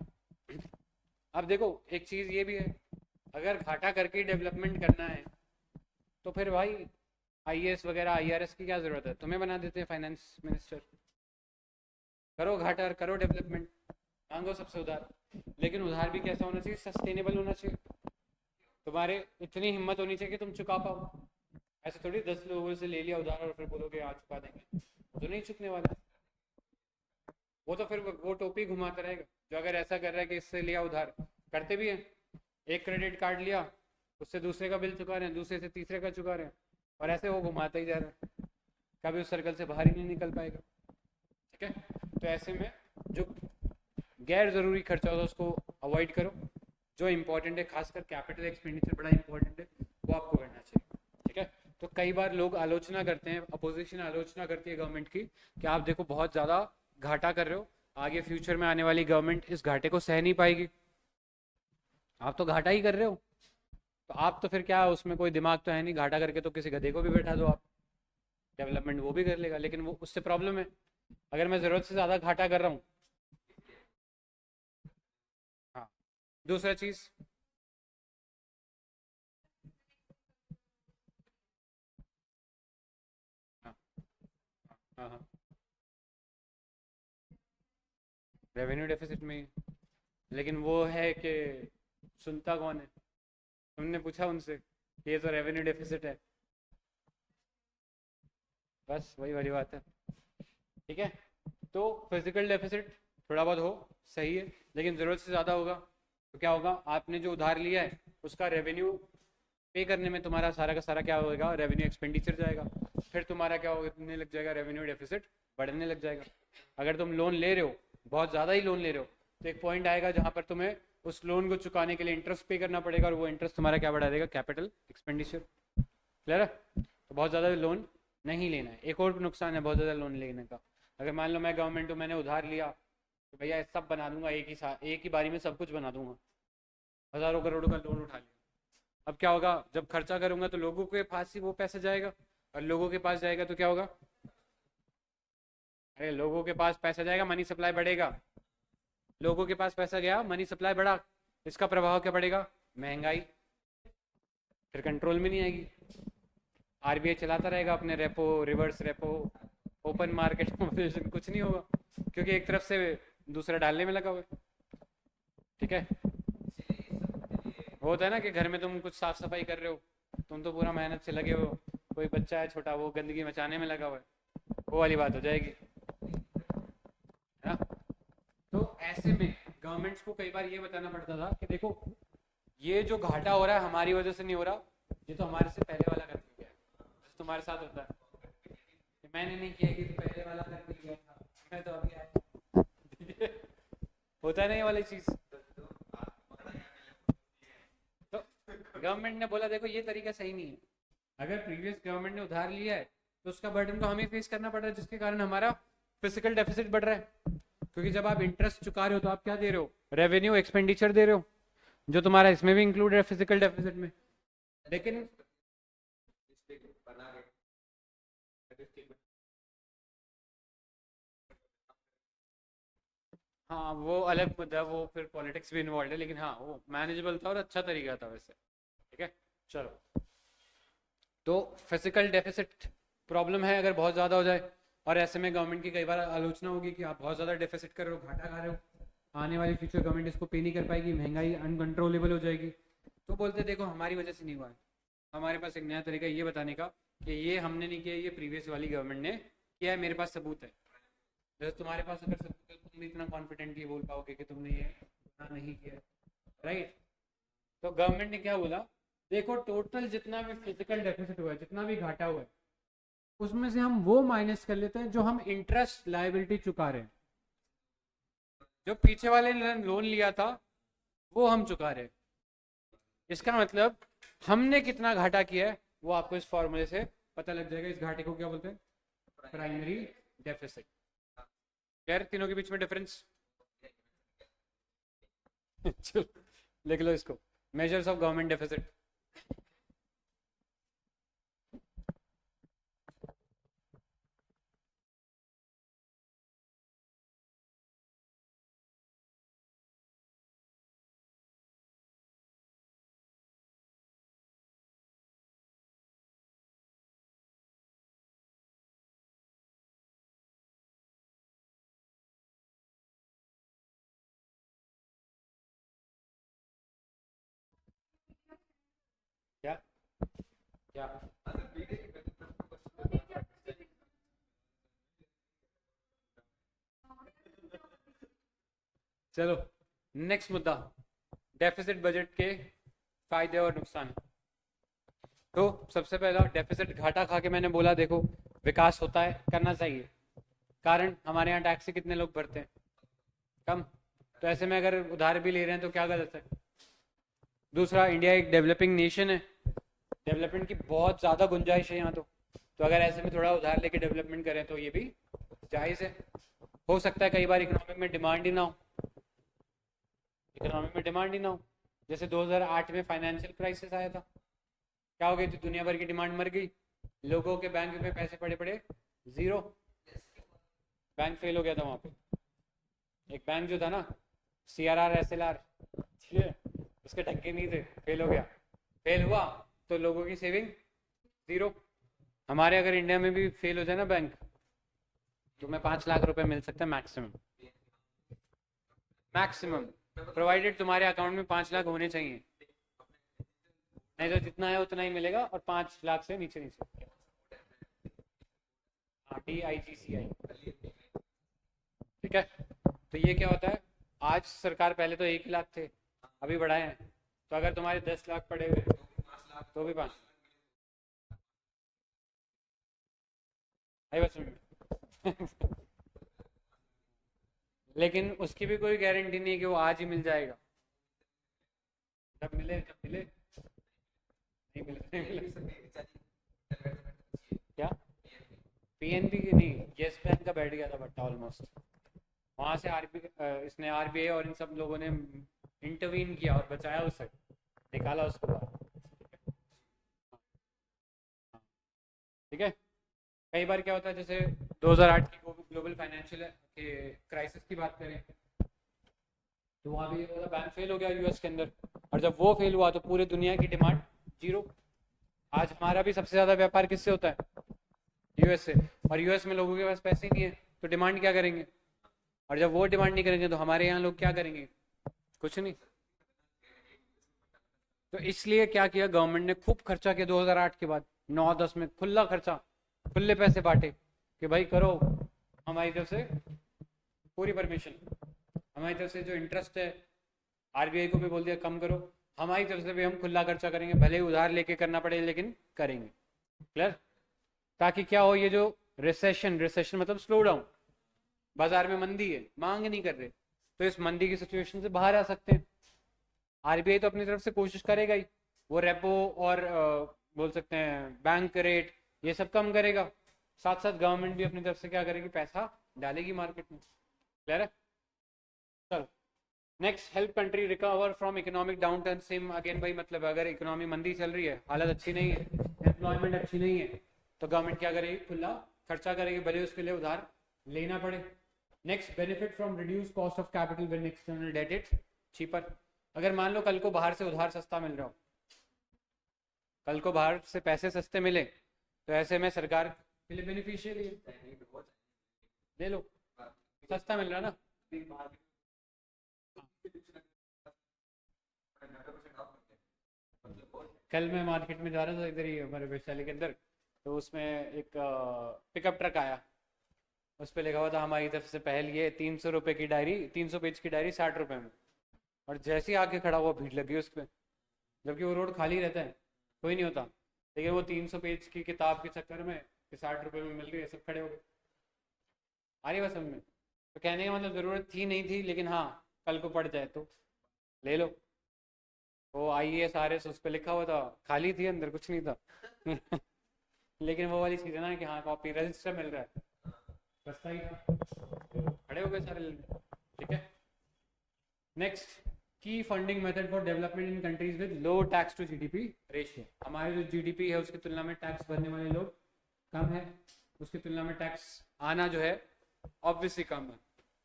अब देखो एक चीज़ ये भी है, अगर घाटा करके डेवलपमेंट करना है तो फिर भाई IAS वगैरह IRS की क्या ज़रूरत है, तुम्हें बना देते हैं फाइनेंस मिनिस्टर। करो घाटा और करो डेवलपमेंट, मांगो सबसे उधार, लेकिन उधार भी कैसा होना चाहिए, सस्टेनेबल होना चाहिए। तुम्हारे इतनी हिम्मत होनी चाहिए कि तुम चुका पाओ। ऐसे थोड़ी 10 लोगों से ले लिया उधार और फिर बोलोगे आज चुका देंगे, वो तो नहीं चुकने वाला। वो तो फिर वो टोपी घुमाता रहेगा, जो अगर ऐसा कर रहा है कि इससे लिया उधार, करते भी हैं, एक क्रेडिट कार्ड लिया, उससे दूसरे का बिल चुका रहे हैं, दूसरे से तीसरे का चुका रहे हैं, और ऐसे वो घुमाता ही जा रहा है, कभी उस सर्कल से बाहर ही नहीं निकल पाएगा। ठीक है? तो ऐसे में जो गैर ज़रूरी खर्चा होता है उसको अवॉइड करो, जो इंपॉर्टेंट है, खासकर कैपिटल एक्सपेंडिचर बड़ा इंपॉर्टेंट है, वो आपको करना चाहिए। ठीक है? तो कई बार लोग आलोचना करते हैं, अपोजिशन आलोचना करती है गवर्नमेंट की, कि आप देखो बहुत ज़्यादा घाटा कर रहे हो, आगे फ्यूचर में आने वाली गवर्नमेंट इस घाटे को सह नहीं पाएगी। आप तो घाटा ही कर रहे हो, तो आप तो फिर क्या, उसमें कोई दिमाग तो है नहीं, घाटा करके तो किसी गधे को भी बैठा दो आप, डेवलपमेंट वो भी कर लेगा, लेकिन वो उससे प्रॉब्लम है, अगर मैं ज़रूरत से ज़्यादा घाटा कर रहा हूँ। हाँ, दूसरा चीज़, हाँ हाँ हाँ, रेवेन्यू डेफिसिट में ही। लेकिन वो है कि सुनता कौन है? तुमने पूछा उनसे कि ये तो रेवेन्यू डेफिसिट है, बस वही वाली बात है। ठीक है, तो फिजिकल डेफिसिट थोड़ा बहुत हो सही है, लेकिन ज़रूरत से ज़्यादा होगा तो क्या होगा, आपने जो उधार लिया है उसका रेवेन्यू पे करने में तुम्हारा सारा का सारा क्या होगा, रेवेन्यू एक्सपेंडिचर जाएगा, फिर तुम्हारा क्या होने लग जाएगा, रेवेन्यू डेफिसिट बढ़ने लग जाएगा। अगर तुम लोन ले रहे हो, बहुत ज़्यादा ही लोन ले रहे हो, तो एक पॉइंट आएगा जहाँ पर तुम्हें उस लोन को चुकाने के लिए इंटरेस्ट पे करना पड़ेगा, और वो इंटरेस्ट तुम्हारा क्या बढ़ा देगा, कैपिटल एक्सपेंडिचर। क्लियर है? तो बहुत ज़्यादा लोन नहीं लेना है। एक और नुकसान है बहुत ज़्यादा लोन लेने का, अगर मान लो मैं गवर्नमेंट हूँ, मैंने उधार लिया, तो भैया सब बना दूंगा एक ही साथ, एक ही बारी में सब कुछ बना दूंगा, हज़ारों करोड़ों का लोन उठा लिया। अब क्या होगा, जब खर्चा करूंगा तो लोगों के पास ही वो पैसा जाएगा, और लोगों के पास जाएगा तो क्या होगा, अरे लोगों के पास पैसा जाएगा, मनी सप्लाई बढ़ेगा, लोगों के पास पैसा गया, मनी सप्लाई बढ़ा, इसका प्रभाव क्या पड़ेगा, महंगाई, फिर कंट्रोल में नहीं आएगी। आरबीआई चलाता रहेगा अपने repo, reverse repo, open market position, कुछ नहीं होगा, क्योंकि एक तरफ से दूसरा डालने में लगा हुआ है। ठीक है, होता है ना कि घर में तुम कुछ साफ सफाई कर रहे हो, तुम तो पूरा मेहनत से लगे हो, कोई बच्चा है छोटा, वो गंदगी मचाने में लगा हुआ है, वो वाली बात हो जाएगी, है ना? तो ऐसे में गवर्नमेंट्स को कई बार ये बताना पड़ता था कि देखो, ये जो घाटा हो रहा है हमारी वजह से नहीं हो रहा, ये तो हमारे से पहले वाला कर गया है, जैसे तुम्हारे साथ होता है कि मैंने नहीं किया, कि तो पहले वाला कर गया था, मैं तो अभी आया। होता है ना ये वाली चीज। तो गवर्नमेंट ने बोला देखो ये तरीका सही नहीं है, अगर प्रीवियस गवर्नमेंट ने उधार लिया है तो उसका बर्डन तो हमें फेस करना पड़ रहा है, जिसके कारण हमारा फिजिकल डेफिसिट बढ़ रहा है, क्योंकि जब आप इंटरेस्ट चुका रहे हो तो आप क्या दे रहे हो, रेवेन्यू एक्सपेंडिचर दे रहे हो, जो तुम्हारा इसमें भी इंक्लूड है फिजिकल डेफिसिट में। लेकिन बना के हाँ, वो अलग मुद्दा, वो फिर पॉलिटिक्स भी इन्वॉल्व है, लेकिन हाँ वो मैनेजेबल था और अच्छा तरीका था वैसे। ठीक है, चलो, तो फिजिकल डेफिसिट प्रॉब्लम है अगर बहुत ज़्यादा हो जाए, और ऐसे में गवर्नमेंट की कई बार आलोचना होगी कि आप बहुत ज़्यादा डेफिसिट कर रहे हो, घाटा खा रहे हो, आने वाली फ्यूचर गवर्नमेंट इसको पे नहीं कर पाएगी, महंगाई अनकंट्रोलेबल हो जाएगी। तो बोलते देखो हमारी वजह से नहीं हुआ है, हमारे पास एक नया तरीका ये बताने का कि ये हमने नहीं किया, ये प्रीवियस वाली गवर्नमेंट ने किया है, मेरे पास सबूत है। जैसे तुम्हारे पास अगर सबूत है, तुम भी इतना कॉन्फिडेंटली बोल पाओगे कि तुमने ये गुनाह नहीं किया, राइट? तो गवर्नमेंट ने क्या बोला, देखो टोटल जितना भी फिजिकल डेफिसिट हुआ है, जितना भी घाटा हुआ है, उसमें से हम वो माइनस कर लेते हैं जो हम इंटरेस्ट लायबिलिटी चुका रहे हैं, जो पीछे वाले ने लोन लिया था वो हम चुका रहे हैं। इसका मतलब हमने कितना घाटा किया है वो आपको इस फॉर्मूले से पता लग जाएगा। इस घाटे को क्या बोलते हैं, प्राइमरी डेफिसिट। यार तीनों के बीच में डिफरेंस चलो लिख लो इसको, मेजर्स ऑफ गवर्नमेंट डेफिसिट। क्या क्या चलो नेक्स्ट मुद्दा, डेफिसिट बजट के फायदे और नुकसान। तो सबसे पहला डेफिसिट घाटा खा के मैंने बोला देखो विकास होता है, करना चाहिए, कारण हमारे यहाँ टैक्स कितने लोग भरते हैं, कम, तो ऐसे में अगर उधार भी ले रहे हैं तो क्या गलत है। दूसरा, इंडिया एक डेवलपिंग नेशन है, डेवलपमेंट की बहुत ज़्यादा गुंजाइश है यहाँ, तो अगर ऐसे में थोड़ा उधार लेके डेवलपमेंट करें तो ये भी जायज़ है। हो सकता है कई बार इकोनॉमी में डिमांड ही ना हो, इकोनॉमी में डिमांड ही ना हो, जैसे 2008 में फाइनेंशियल क्राइसिस आया था, क्या हो गई थी, दुनिया भर की डिमांड मर गई, लोगों के बैंक में पैसे पड़े पड़े जीरो, बैंक फेल हो गया था वहां पे। एक बैंक जो था ना, CRR SLR, ठीक है, उसके ढक्के नहीं थे, फेल हो गया। फेल हुआ तो लोगों की सेविंग जीरो। हमारे अगर इंडिया में भी फेल हो जाए ना बैंक, तो मैं 5 लाख रुपए मिल सकता है मैक्सिमम, मैक्सिमम, प्रोवाइडेड तुम्हारे अकाउंट में 5 लाख होने चाहिए, नहीं तो जितना है उतना ही मिलेगा, और 5 लाख से नीचे नीचे। हाँ, DIGCI, ठीक है। तो ये क्या होता है, आज सरकार, पहले तो 1 ही लाख थे, अभी बढ़ाए हैं, तो अगर तुम्हारे 10 लाख पड़े हुए तो भी 5, आई बस में। लेकिन उसकी भी कोई गारंटी नहीं है कि वो आज ही मिल जाएगा, जब मिले जब मिले, नहीं मिले नहीं मिले। क्या PNB की नहीं, येस बैंक का बैठ गया था बट्टा ऑलमोस्ट, वहां से इसने RBI और इन सब लोगों ने इंटरवीन किया और बचाया उसे, निकाला उसको बाहर। ठीक है। कई बार क्या होता है, जैसे 2008 की ग्लोबल फाइनेंशियल क्राइसिस की बात करें, तो वहाँ भी बैंक फेल हो गया US के अंदर, और जब वो फेल हुआ तो पूरे दुनिया की डिमांड जीरो। आज हमारा भी सबसे ज़्यादा व्यापार किससे होता है, US से, और US में लोगों के पास पैसे ही नहीं है, तो डिमांड क्या करेंगे, और जब वो डिमांड नहीं करेंगे तो हमारे यहाँ लोग क्या करेंगे, कुछ नहीं। तो इसलिए क्या किया गवर्नमेंट ने, खूब खर्चा किया 2008 के बाद, 9-10 में खुला खर्चा, खुले पैसे बांटे कि भाई करो, हमारी तरफ से पूरी परमिशन, हमारी तरफ से जो इंटरेस्ट है RBI को भी बोल दिया कम करो, हमारी तरफ से भी हम खुला खर्चा करेंगे, भले ही उधार लेके करना पड़े लेकिन करेंगे। क्लियर। ताकि क्या हो, ये जो रिसेशन, रिसेशन मतलब स्लो डाउन, बाजार में मंदी है, मांग नहीं कर रहे, तो इस मंदी की सिचुएशन से बाहर आ सकते हैं। RBI तो अपनी तरफ से कोशिश करेगा ही, वो रेपो और बोल सकते हैं बैंक रेट, ये सब कम करेगा, साथ साथ गवर्नमेंट भी अपनी तरफ से क्या करेगी, पैसा डालेगी मार्केट में। क्लियर है। चलो next, help country recover from economic down turn. Same again भाई, मतलब अगर इकोनॉमी मंदी चल रही है, हालत अच्छी नहीं है, एम्प्लॉयमेंट अच्छी नहीं है, तो गवर्नमेंट क्या करेगी, खुला खर्चा करेगी, भले उसके लिए उधार लेना पड़े। Next, benefit from reduce cost of capital when external debt is cheaper. अगर मान लो कल को बाहर से उधार सस्ता मिल रहा हो, कल को बाहर से पैसे सस्ते मिले, तो ऐसे में सरकार के लिए बेनिफिशियल है, ले लो, सस्ता मिल रहा ना। कल मैं मार्केट में जा रहा था इधर ही हमारे वैशाली के अंदर, तो उसमें एक पिकअप ट्रक आया, उस पर लिखा हुआ था हमारी तरफ से पहल, ये 300 रुपये की डायरी, 300 पेज की डायरी 60 रुपये में, और जैसे ही आके खड़ा हुआ भीड़ लगी उस पर, जबकि वो रोड खाली रहता है, कोई नहीं होता, लेकिन वो 300 पेज की किताब के चक्कर में कि 60 रुपये में मिल रही है, सब खड़े हो गए। आ रही बस समझ में। तो कहने का मतलब ज़रूरत थी नहीं थी, लेकिन हाँ कल को पड़ जाए तो ले लो। वो IAS RS उस पर लिखा हुआ था, खाली थी, अंदर कुछ नहीं था। लेकिन वो वाली चीज़ है ना कि हाँ कॉपी रजिस्टर मिल रहा है, सस्ता ही था, खड़े हो गए सारे लेने। ठीक है। Next, key funding method for development in countries with low tax to GDP ratio. हमारे जो GDP है उसकी तुलना में टैक्स भरने वाले लोग कम है, उसकी तुलना में टैक्स आना जो है ऑब्वियसली कम है।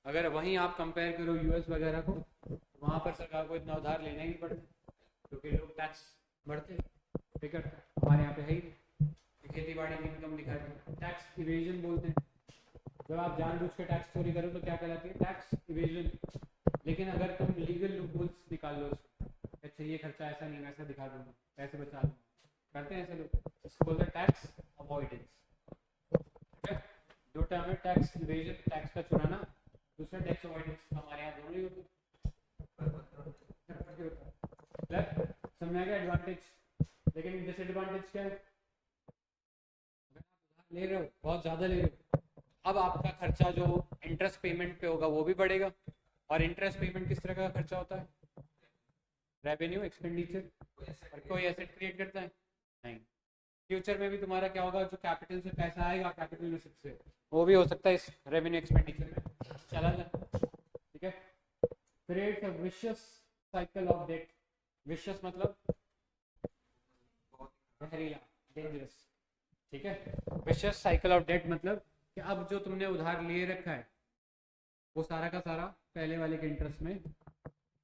अगर वहीं आप कंपेयर करो US वगैरह को, वहाँ पर सरकार को इतना उधार लेना ही नहीं पड़ता, क्योंकि लोग टैक्स भरते, ठीक है, हमारे यहाँ पे है ही। खेती बाड़ी की इनकम दिखा दी, टैक्स इवेजन बोलते हैं, जब आप जानबूझ के टैक्स चोरी करो तो क्या कहलाती है, टैक्स इवेजन। लेकिन अगर तुम लीगल लूपहोल्स निकाल लो, अच्छा ये खर्चा ऐसा नहीं वैसा दिखा दूंगा, पैसे बचा दूंगा, करते हैं ऐसे लोग, इसको बोलते हैं टैक्स अवॉइडेंस। दो टर्म है, टैक्स इवेजन, टैक्स का चुराना, दूसरा टैक्स अवॉइडेंस, हमारे यहाँ दोनों ही होते हैं। समझ आ गया एडवांटेज। लेकिन डिसएडवांटेज क्या है, ले रहे हो बहुत ज़्यादा ले रहे हो, अब आपका खर्चा जो इंटरेस्ट पेमेंट पे होगा वो भी बढ़ेगा, और इंटरेस्ट पेमेंट किस तरह का खर्चा होता है, रेवेन्यू एक्सपेंडिचर, और कोई एसेट क्रिएट करता है नहीं। फ्यूचर में भी तुम्हारा क्या होगा, जो कैपिटल से पैसा आएगा, कैपिटल रिसिप्ट से, वो भी हो सकता है इस रेवेन्यू एक्सपेंडिचर में चला जाए। ठीक है। Creates a vicious cycle of debt. Vicious मतलब जहरीला, डेंजरस, ठीक है। विशियस साइकिल ऑफ डेट मतलब कि अब जो तुमने उधार लिए रखा है वो सारा का सारा पहले वाले के इंटरेस्ट में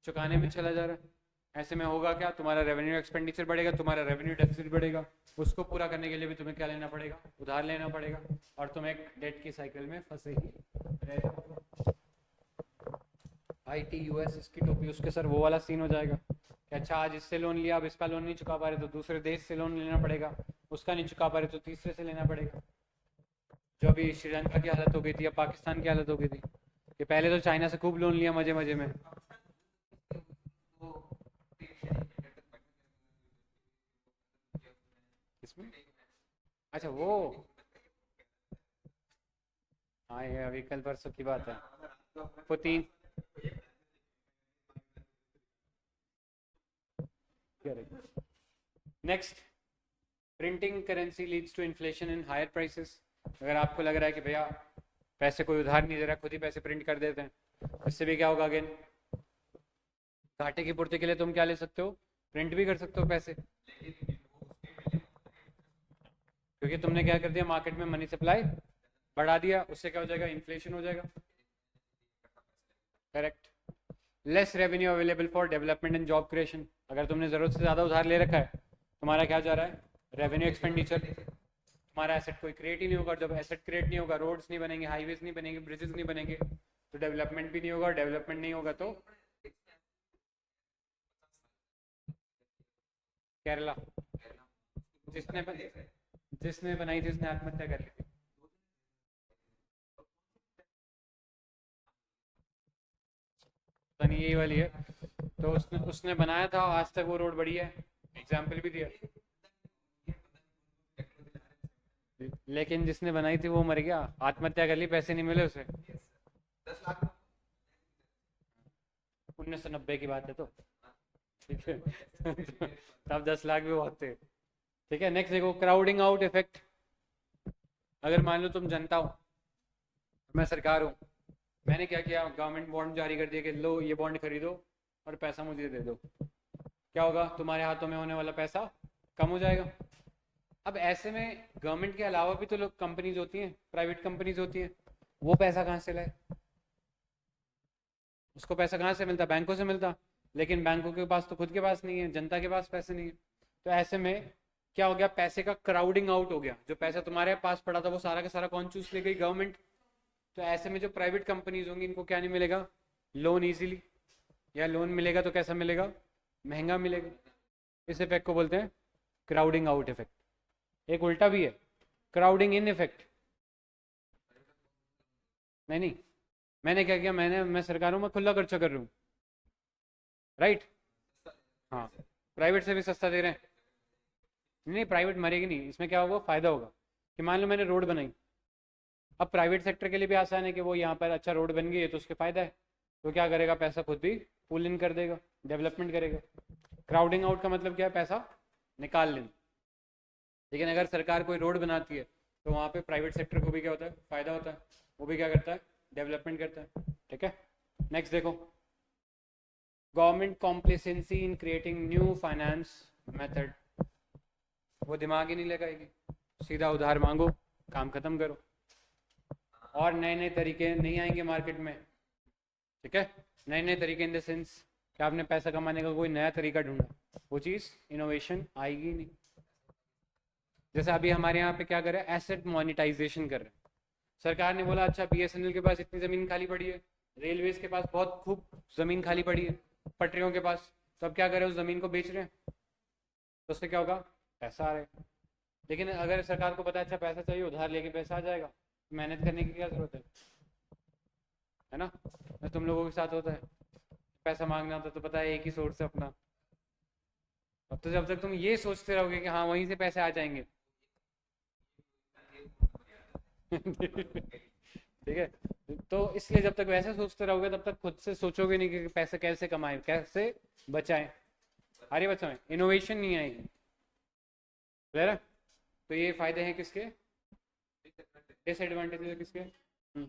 चुकाने में चला जा रहा है। ऐसे में होगा क्या, तुम्हारा रेवेन्यू एक्सपेंडिचर बढ़ेगा, तुम्हारा रेवेन्यू डेफिसिट बढ़ेगा, उसको पूरा करने के लिए भी तुम्हें क्या लेना पड़ेगा, उधार लेना पड़ेगा, और तुम एक डेट की साइकिल में फंसे ही रहे। ITUS इसकी टोपी, उसके सर वो वाला सीन हो जाएगा कि अच्छा आज इससे लोन लिया, अब इसका लोन नहीं चुका पा रहे तो दूसरे देश से लोन लेना पड़ेगा, उसका नहीं चुका पा रहे तो तीसरे से लेना पड़ेगा। जो अभी श्रीलंका की हालत हो गई थी या पाकिस्तान की हालत हो गई थी कि पहले तो चाइना से खूब लोन लिया मजे मजे में। इसमें अच्छा वो, हाँ ये अभी कल परसों की बात है। वो तीन next, printing currency leads to inflation in higher prices. अगर आपको लग रहा है कि भैया पैसे कोई उधार नहीं दे रहा, खुद ही पैसे प्रिंट कर देते हैं, इससे भी क्या होगा, अगेन घाटे की पूर्ति के लिए तुम क्या ले सकते हो, प्रिंट भी कर सकते हो पैसे, क्योंकि तुमने क्या कर दिया, मार्केट में मनी सप्लाई बढ़ा दिया, उससे क्या हो जाएगा, इन्फ्लेशन हो जाएगा। Correct. Less revenue available for development and job creation. अगर तुमने जरूरत से ज़्यादा उधार ले रखा है, तुम्हारा क्या जा रहा है, रेवेन्यू एक्सपेंडिचर, तुम्हारा एसेट कोई क्रिएट ही नहीं होगा। जब एसेट क्रिएट नहीं होगा, रोड्स नहीं बनेंगे, हाईवेज नहीं बनेंगे, ब्रिजेस नहीं बनेंगे, तो डेवलपमेंट भी नहीं होगा, डेवलपमेंट नहीं होगा तो केरला, जिसने जिसने बनाई थी उसने आत्महत्या कर ली थी। पता नहीं यही वाली है, तो उसने उसने बनाया था, आज तक वो रोड बड़ी है, एग्जाम्पल भी दिया, लेकिन जिसने बनाई थी वो मर गया, आत्महत्या कर ली, पैसे नहीं मिले उसे। 1990 की बात है तो ठीक है। तब 10 लाख भी बहुत थे। ठीक है, नेक्स्ट देखो, क्राउडिंग आउट इफेक्ट। अगर मान लो तुम जनता हो, मैं सरकार हूँ, मैंने क्या किया, गवर्नमेंट बॉन्ड जारी कर दिया कि लो ये बॉन्ड खरीदो और पैसा मुझे दे दो, क्या होगा, तुम्हारे हाथों में होने वाला पैसा कम हो जाएगा। अब ऐसे में गवर्नमेंट के अलावा भी तो लोग कंपनीज होती हैं, प्राइवेट कंपनीज होती हैं, वो पैसा कहाँ से लाए, उसको पैसा कहाँ से मिलता, बैंकों से मिलता, लेकिन बैंकों के पास तो खुद के पास नहीं है, जनता के पास पैसे नहीं है। तो ऐसे में क्या हो गया, पैसे का क्राउडिंग आउट हो गया, जो पैसा तुम्हारे पास पड़ा था वो सारा का सारा कौन चूस ले गई, गवर्नमेंट। तो ऐसे में जो प्राइवेट कंपनीज होंगी इनको क्या नहीं मिलेगा, लोन इजीली, या लोन मिलेगा तो कैसा मिलेगा, महंगा मिलेगा। इस इफेक्ट को बोलते हैं क्राउडिंग आउट इफेक्ट। एक उल्टा भी है, क्राउडिंग इन इफेक्ट। नहीं नहीं, मैंने क्या किया, मैं सरकारों में खुला खर्चा कर रहा हूँ, राइट, हाँ, प्राइवेट से भी सस्ता दे रहे हैं। नहीं, प्राइवेट मरेगी नहीं, इसमें क्या होगा, फायदा होगा कि मान लो मैंने रोड बनाई, अब प्राइवेट सेक्टर के लिए भी आसान है कि वो यहाँ पर अच्छा रोड बन गई है तो उसके फायदा है, तो क्या करेगा, पैसा खुद भी पुल इन कर देगा, डेवलपमेंट करेगा। क्राउडिंग आउट का मतलब क्या है, पैसा निकाल लेना। लेकिन अगर सरकार कोई रोड बनाती है तो वहाँ पे प्राइवेट सेक्टर को भी क्या होता है, फायदा होता है, वो भी क्या करता है, डेवलपमेंट करता है। ठीक है, नेक्स्ट देखो, government complacency in creating new finance method. वो दिमाग ही नहीं लगाएगी, सीधा उधार मांगो, काम खत्म करो, और नए नए तरीके नहीं आएंगे मार्केट में। ठीक है, नए नए तरीके इन द सेंस कि आपने पैसा कमाने का कोई नया तरीका ढूंढा, वो चीज़ इनोवेशन आएगी नहीं। जैसे अभी हमारे यहाँ पे क्या कर रहे हैं, एसेट मोनेटाइजेशन कर रहे हैं। सरकार ने बोला अच्छा BSNL के पास इतनी ज़मीन खाली पड़ी है, रेलवेज के पास बहुत खूब ज़मीन खाली पड़ी है, पटरियों के पास, तो अब क्या कर रहे हैं, उस ज़मीन को बेच रहे हैं, तो उससे क्या होगा, पैसा आ रहा है। लेकिन अगर सरकार को पता है अच्छा पैसा चाहिए, उधार लेके पैसा आ जाएगा, मेहनत करने की क्या जरूरत है ना। तो तुम लोगों के साथ होता है, पैसा मांगना होता तो पता है एक ही सोर्स है अपना। अब तो जब तक तुम ये सोचते रहोगे कि हाँ वहीं से पैसे आ जाएंगे। ठीक है, तो इसलिए जब तक वैसे सोचते रहोगे तब तक खुद से सोचोगे नहीं कि पैसे कैसे कमाएं, कैसे बचाएं, अरे बचाएं, इनोवेशन नहीं आएगी। क्लियर है, तो ये फायदे हैं किसके, डिसएडवांटेज है किसके। हम्म,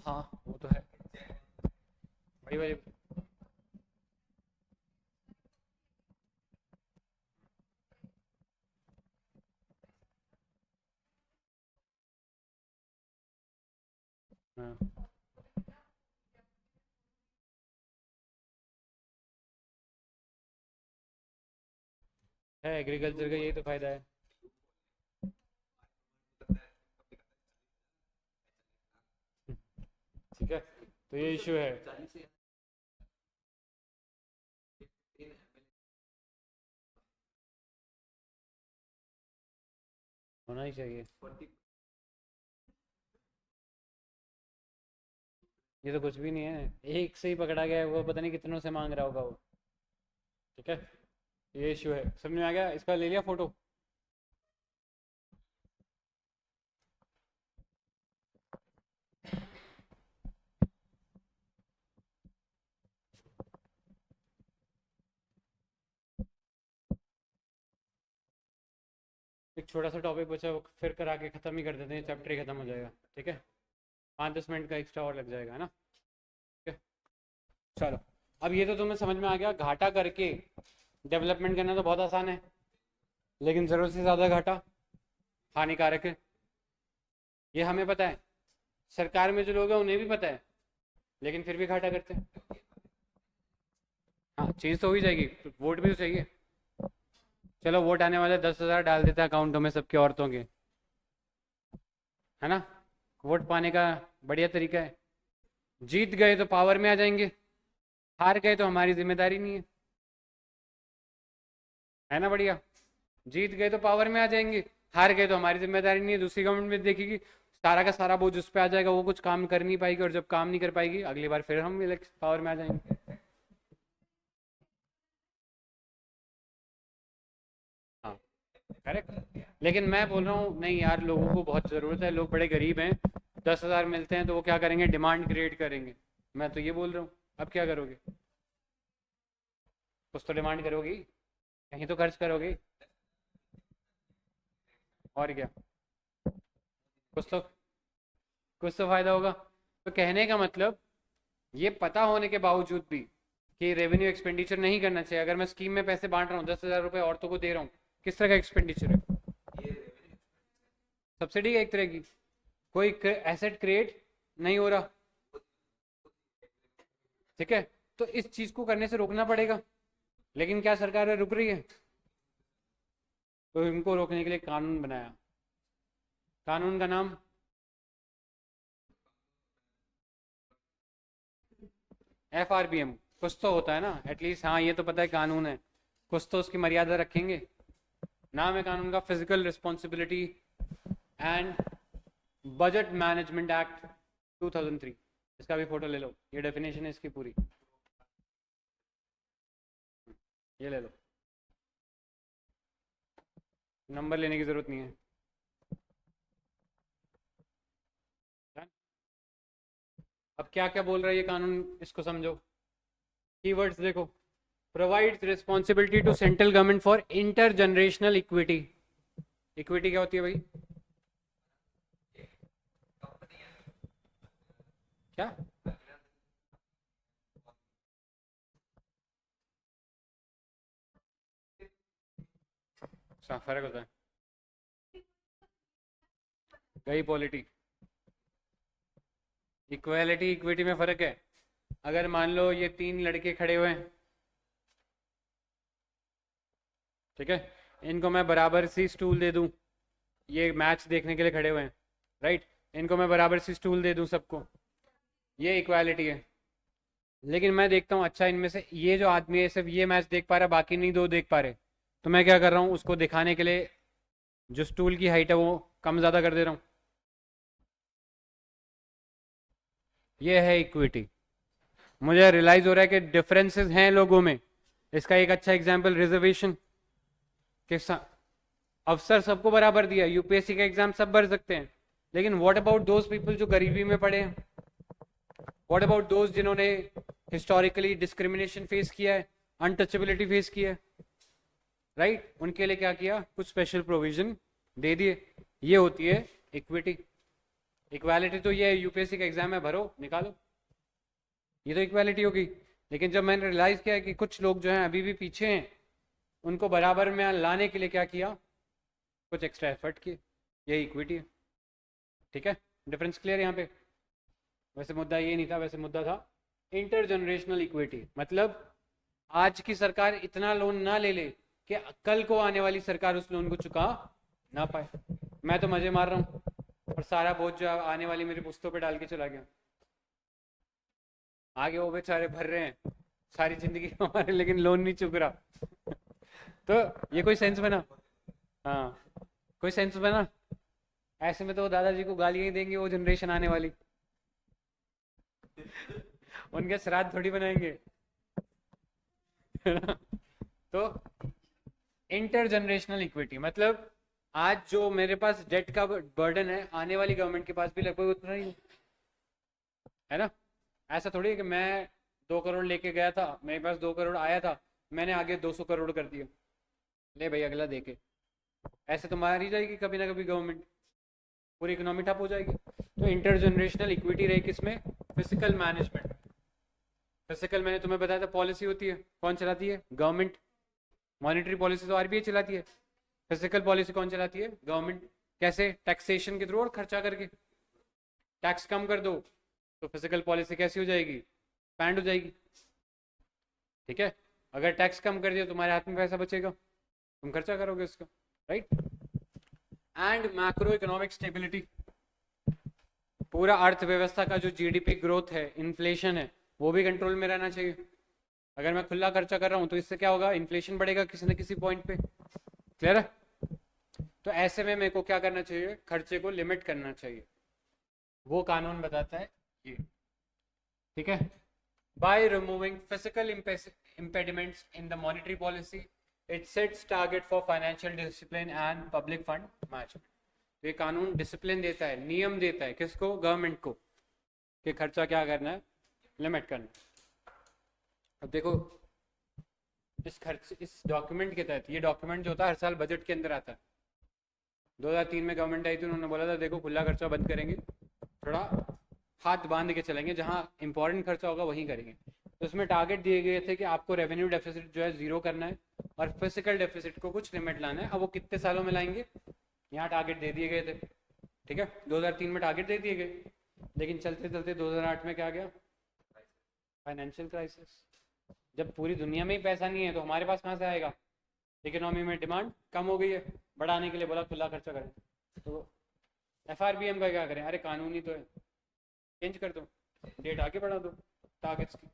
हाँ वो तो है, वही वही। हाँ है, एग्रीकल्चर का यही तो फायदा है। ठीक है, तो ये इशू है। होना ही चाहिए। ये तो कुछ भी नहीं है, एक से ही पकड़ा गया है, वो पता नहीं कितनों से मांग रहा होगा वो। ठीक है, ये इशू है, समझ में आ गया? इसका ले लिया फोटो। एक छोटा सा टॉपिक बचा, वो फिर करा के ख़त्म ही कर देते हैं, चैप्टर ही खत्म हो जाएगा। ठीक है, 5-10 मिनट का एक्स्ट्रा और लग जाएगा, है ना? ठीक है, चलो। अब ये तो तुम्हें समझ में आ गया, घाटा करके डेवलपमेंट करना तो बहुत आसान है, लेकिन ज़रूरत से ज़्यादा घाटा हानिकारक है। ये हमें पता है, सरकार में जो लोग हैं उन्हें भी पता है, लेकिन फिर भी घाटा करते हैं। हाँ, चीज़ तो हो ही जाएगी, वोट भी तो चाहिए। चलो, वोट आने वाले 10,000 डाल देते हैं अकाउंटों में सबके, औरतों के, है ना? वोट पाने का बढ़िया तरीका है। जीत गए तो पावर में आ जाएंगे, हार गए तो हमारी जिम्मेदारी नहीं है ना? बढ़िया। जीत गए तो पावर में आ जाएंगे, हार गए तो हमारी जिम्मेदारी नहीं है, दूसरी गवर्नमेंट में देखेगी, सारा का सारा बोझ उस पर आ जाएगा, वो कुछ काम कर नहीं पाएगी, और जब काम नहीं कर पाएगी अगली बार फिर हम इलेक्शन पावर में आ जाएंगे। हाँ, करेक्ट। लेकिन मैं बोल रहा हूँ नहीं यार, लोगों को बहुत ज़रूरत है, लोग बड़े गरीब हैं, 10,000 मिलते हैं तो वो क्या करेंगे, डिमांड क्रिएट करेंगे। मैं तो ये बोल रहा हूँ, अब क्या करोगे? कुछ तो डिमांड करोगी, कहीं तो खर्च करोगे, और क्या? कुछ तो कुछ तो फायदा होगा। तो कहने का मतलब, ये पता होने के बावजूद भी कि रेवेन्यू एक्सपेंडिचर नहीं करना चाहिए, अगर मैं स्कीम में पैसे बांट रहा हूँ, 10,000 रुपये औरतों को दे रहा हूँ, किस तरह का एक्सपेंडिचर है? सब्सिडी है एक तरह की, कोई एसेट क्रिएट नहीं हो रहा। ठीक है, तो इस चीज को करने से रोकना पड़ेगा, लेकिन क्या सरकार रुक रही है? तो इनको रोकने के लिए कानून बनाया। कानून का नाम FRBM। कुछ तो होता है ना एटलीस्ट, हाँ ये तो पता है कानून है, कुछ तो उसकी मर्यादा रखेंगे। नाम है कानून का physical responsibility and budget management act 2003। इसका भी फोटो ले लो, ये डेफिनेशन है इसकी पूरी, ये ले लो, नंबर लेने की जरूरत नहीं है। अब क्या क्या बोल रहा है ये कानून, इसको समझो। कीवर्ड्स देखो, provides responsibility to central government for inter generational equity. Equity क्या होती है भाई? क्या? अच्छा, फर्क होता है, गई पॉलिटी। इक्वालिटी इक्विटी में फर्क है। अगर मान लो ये 3 लड़के खड़े हुए हैं, ठीक है, इनको मैं बराबर सी स्टूल दे दूं, ये मैच देखने के लिए खड़े हुए हैं, राइट, इनको मैं बराबर सी स्टूल दे दूं सबको, ये इक्वालिटी है। लेकिन मैं देखता हूँ, अच्छा इनमें से ये जो आदमी है सिर्फ ये मैच देख पा रहा, बाकी नहीं दो देख पा रहे, तो मैं क्या कर रहा हूँ, उसको दिखाने के लिए जो स्टूल की हाइट है वो कम ज़्यादा कर दे रहा हूँ। ये है इक्विटी। मुझे रियलाइज हो रहा है कि डिफरेंसेस हैं लोगों में। इसका एक अच्छा एग्जांपल रिजर्वेशन के अवसर सबको बराबर दिया, यूपीएससी का एग्जाम सब भर सकते हैं, लेकिन व्हाट अबाउट दोज पीपल जो गरीबी में पड़े हैं? व्हाट अबाउट दोज जिन्होंने हिस्टोरिकली डिस्क्रिमिनेशन फेस किया है, अनटचेबिलिटी फेस किया है, राइट? उनके लिए क्या किया, कुछ स्पेशल प्रोविजन दे दिए। ये होती है इक्विटी। इक्वालिटी तो ये यूपीएससी का एग्जाम है, भरो निकालो, ये तो इक्वालिटी होगी। लेकिन जब मैंने रियलाइज किया कि कुछ लोग जो हैं अभी भी पीछे हैं, उनको बराबर में लाने के लिए क्या किया, कुछ एक्स्ट्रा एफर्ट किए, यही इक्विटी है। ठीक है, डिफरेंस क्लियर यहाँ पे। वैसे मुद्दा ये नहीं था, वैसे मुद्दा था इंटरजनरेशनल इक्विटी, मतलब आज की सरकार इतना लोन ना ले ले कि कल को आने वाली सरकार उस लोन को चुका ना पाए। मैं तो मजे मार रहा हूँ और सारा बोझ जो आने वाली मेरी पुश्तों पे डाल के चला गया, आगे वो बेचारे भर रहे हैं सारी जिंदगी हमारे, लेकिन लोन नहीं चुक रहा। तो ये कोई सेंस बना? हाँ, कोई सेंस बना? ऐसे में तो वो दादाजी को गालियां ही देंगे वो जनरेशन आने वाली, उनके श्राद्ध थोड़ी बनाएंगे। तो इंटरजनरेशनल इक्विटी मतलब आज जो मेरे पास डेट का बर्डन है, आने वाली गवर्नमेंट के पास भी लगभग उतना ही है ना। ऐसा थोड़ी है कि मैं 2 करोड़ लेके गया था, मेरे पास 2 करोड़ आया था, मैंने आगे 200 करोड़ कर दिया, ले भाई अगला देके। ऐसे तो मार ही जाएगी कभी ना कभी गवर्नमेंट, पूरी इकोनॉमी ठप हो जाएगी। तो इंटरजनरेशनल इक्विटी रही किसमें? Physical management. फिजिकल मैंने तुम्हें बताया था पॉलिसी होती है, कौन चलाती है? गवर्नमेंट। मॉनेटरी पॉलिसी तो आरबीआई चलाती है, फिजिकल पॉलिसी कौन चलाती है? गवर्नमेंट। कैसे? टैक्सेशन के थ्रू और खर्चा करके। टैक्स कम कर दो तो फिजिकल पॉलिसी कैसी हो जाएगी? पैंड हो जाएगी। ठीक है, अगर टैक्स कम कर दिया तुम्हारे हाथ में पैसा बचेगा, तुम खर्चा करोगे उसका, right. And macro economic stability, पूरा अर्थव्यवस्था का जो जीडीपी ग्रोथ है, इन्फ्लेशन है, वो भी कंट्रोल में रहना चाहिए। अगर मैं खुला खर्चा कर रहा हूं तो इससे क्या होगा? इन्फ्लेशन बढ़ेगा किसी न किसी पॉइंट पे। क्लियर है? तो ऐसे में मेरे को क्या करना चाहिए? खर्चे को लिमिट करना चाहिए, वो कानून बताता है ये। ठीक है, by removing physical impediments in the monetary policy, it sets target for financial discipline and public fund management। तो ये कानून डिसिप्लिन देता है, नियम देता है, किसको? गवर्नमेंट को, कि खर्चा क्या करना है? लिमिट करना है। अब देखो इस डॉक्यूमेंट के तहत, ये डॉक्यूमेंट जो होता है हर साल बजट के अंदर आता है। 2003 में गवर्नमेंट आई थी, उन्होंने बोला था देखो खुला खर्चा बंद करेंगे, थोड़ा हाथ बांध के चलेंगे, जहां इंपॉर्टेंट खर्चा होगा वहीं करेंगे। तो उसमें टारगेट दिए गए थे कि आपको रेवेन्यू डेफिसिट जो है 0 करना है और फिजिकल डेफिसिट को कुछ लिमिट लाना है। अब वो कितने सालों में लाएंगे, यहाँ टारगेट दे दिए गए थे। ठीक है, 2003 में टारगेट दे दिए गए, लेकिन चलते चलते 2008 में क्या गया? Financial crisis. जब पूरी दुनिया में ही पैसा नहीं है तो हमारे पास कहाँ से आएगा? इकोनॉमी में डिमांड कम हो गई है, बढ़ाने के लिए बोला खुला खर्चा करें। तो एफआरबीएम का क्या करें? अरे कानून ही तो है, चेंज कर दो, डेट आगे बढ़ा दो टारगेट्स की,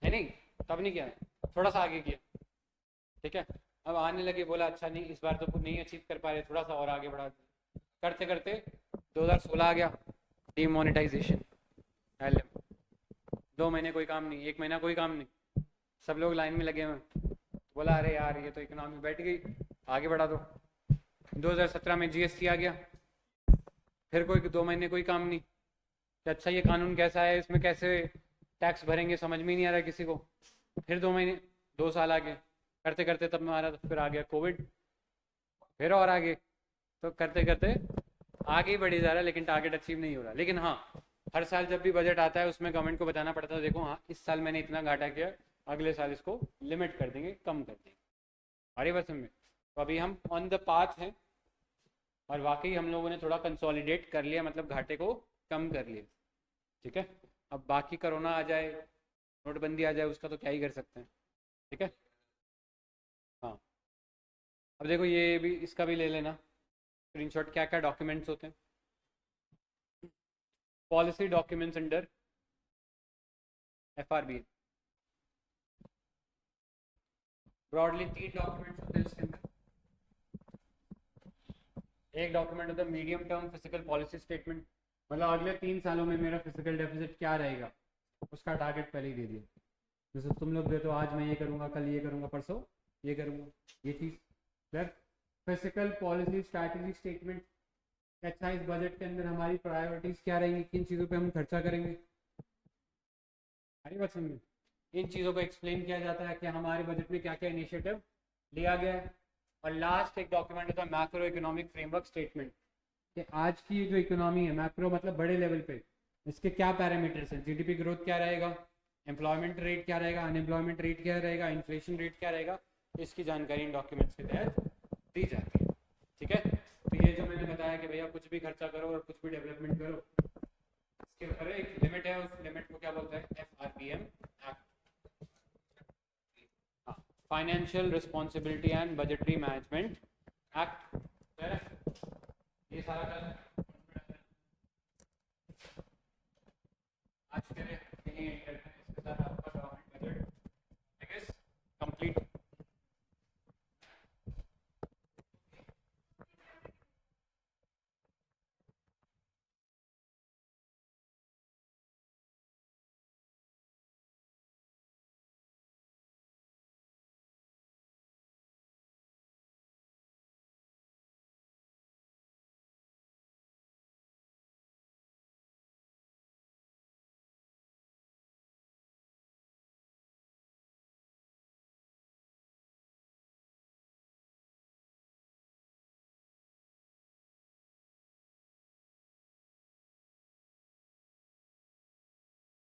है नहीं? तब नहीं किया, थोड़ा सा आगे किया। ठीक है, अब आने लगे, बोला अच्छा नहीं इस बार तो नहीं अचीव कर पा रहे, थोड़ा सा और आगे बढ़ा दो। करते करते 2016 आ गया, डीमोनेटाइजेशन। 2 महीने कोई काम नहीं, 1 महीना कोई काम नहीं, सब लोग लाइन में लगे हुए। बोला अरे यार ये तो इकोनॉमी बैठ गई, आगे बढ़ा दो। 2017 में जीएसटी आ गया, फिर कोई 2 महीने कोई काम नहीं कि अच्छा ये कानून कैसा है, इसमें कैसे टैक्स भरेंगे, समझ में नहीं आ रहा है किसी को। फिर 2 महीने, 2 साल आगे, करते करते तब हमारा फिर आ गया कोविड, फिर और आगे। तो करते करते आगे ही बढ़ी जा रहा है, लेकिन टारगेट अचीव नहीं हो रहा। लेकिन हाँ, हर साल जब भी बजट आता है उसमें गवर्नमेंट को बताना पड़ता है देखो हाँ इस साल मैंने इतना घाटा किया, अगले साल इसको लिमिट कर देंगे, कम कर देंगे। अरे बस में तो अभी हम ऑन द पाथ हैं और वाकई हम लोगों ने थोड़ा कंसोलिडेट कर लिया, मतलब घाटे को कम कर लिया। ठीक है, अब बाकी कोरोना आ जाए, नोटबंदी आ जाए, उसका तो क्या ही कर सकते हैं। ठीक है, हाँ। अब देखो ये भी, इसका भी ले लेना स्क्रीनशॉट, क्या क्या डॉक्यूमेंट्स होते हैं। Policy documents under FRB, broadly 3 documents होते हैं इसके अंदर। एक डॉक्यूमेंट होता है medium term physical policy statement, मतलब अगले 3 सालों में मेरा फिजिकल डेफिसिट क्या रहेगा, उसका टारगेट पहले ही दे दिया। जैसे तुम लोग देते हो आज मैं ये करूँगा, कल ये करूँगा, परसों ये करूँगा, ये चीज़ clear. Fiscal policy strategy statement, अच्छा इस बजट के अंदर हमारी प्रायोरिटीज क्या रहेंगी, किन चीज़ों पे हम खर्चा करेंगे। अरे बात समझे, इन चीज़ों को एक्सप्लेन किया जाता है कि हमारे बजट में क्या क्या इनिशिएटिव लिया गया है। और लास्ट एक डॉक्यूमेंट होता है मैक्रो इकोनॉमिक फ्रेमवर्क स्टेटमेंट, कि आज की जो इकोनॉमी है, मैक्रो मतलब बड़े लेवल पे, इसके क्या पैरामीटर्स हैं, जीडीपी ग्रोथ क्या रहेगा, एम्प्लॉयमेंट रेट क्या रहेगा, अनएम्प्लॉयमेंट रेट क्या रहेगा, इन्फ्लेशन रेट क्या रहेगा, इसकी जानकारी इन डॉक्यूमेंट्स के तहत दी जाती है। ठीक है, तो ये जो मैंने बताया कि भैया कुछ भी खर्चा करो और कुछ भी डेवलपमेंट करो, इसके ऊपर एक लिमिट है, उस लिमिट को क्या बोलते हैं, FRBM act, financial responsibility and budgetary management act. ये सारा कल आज के लिए यही एंड करते हैं, इसके साथ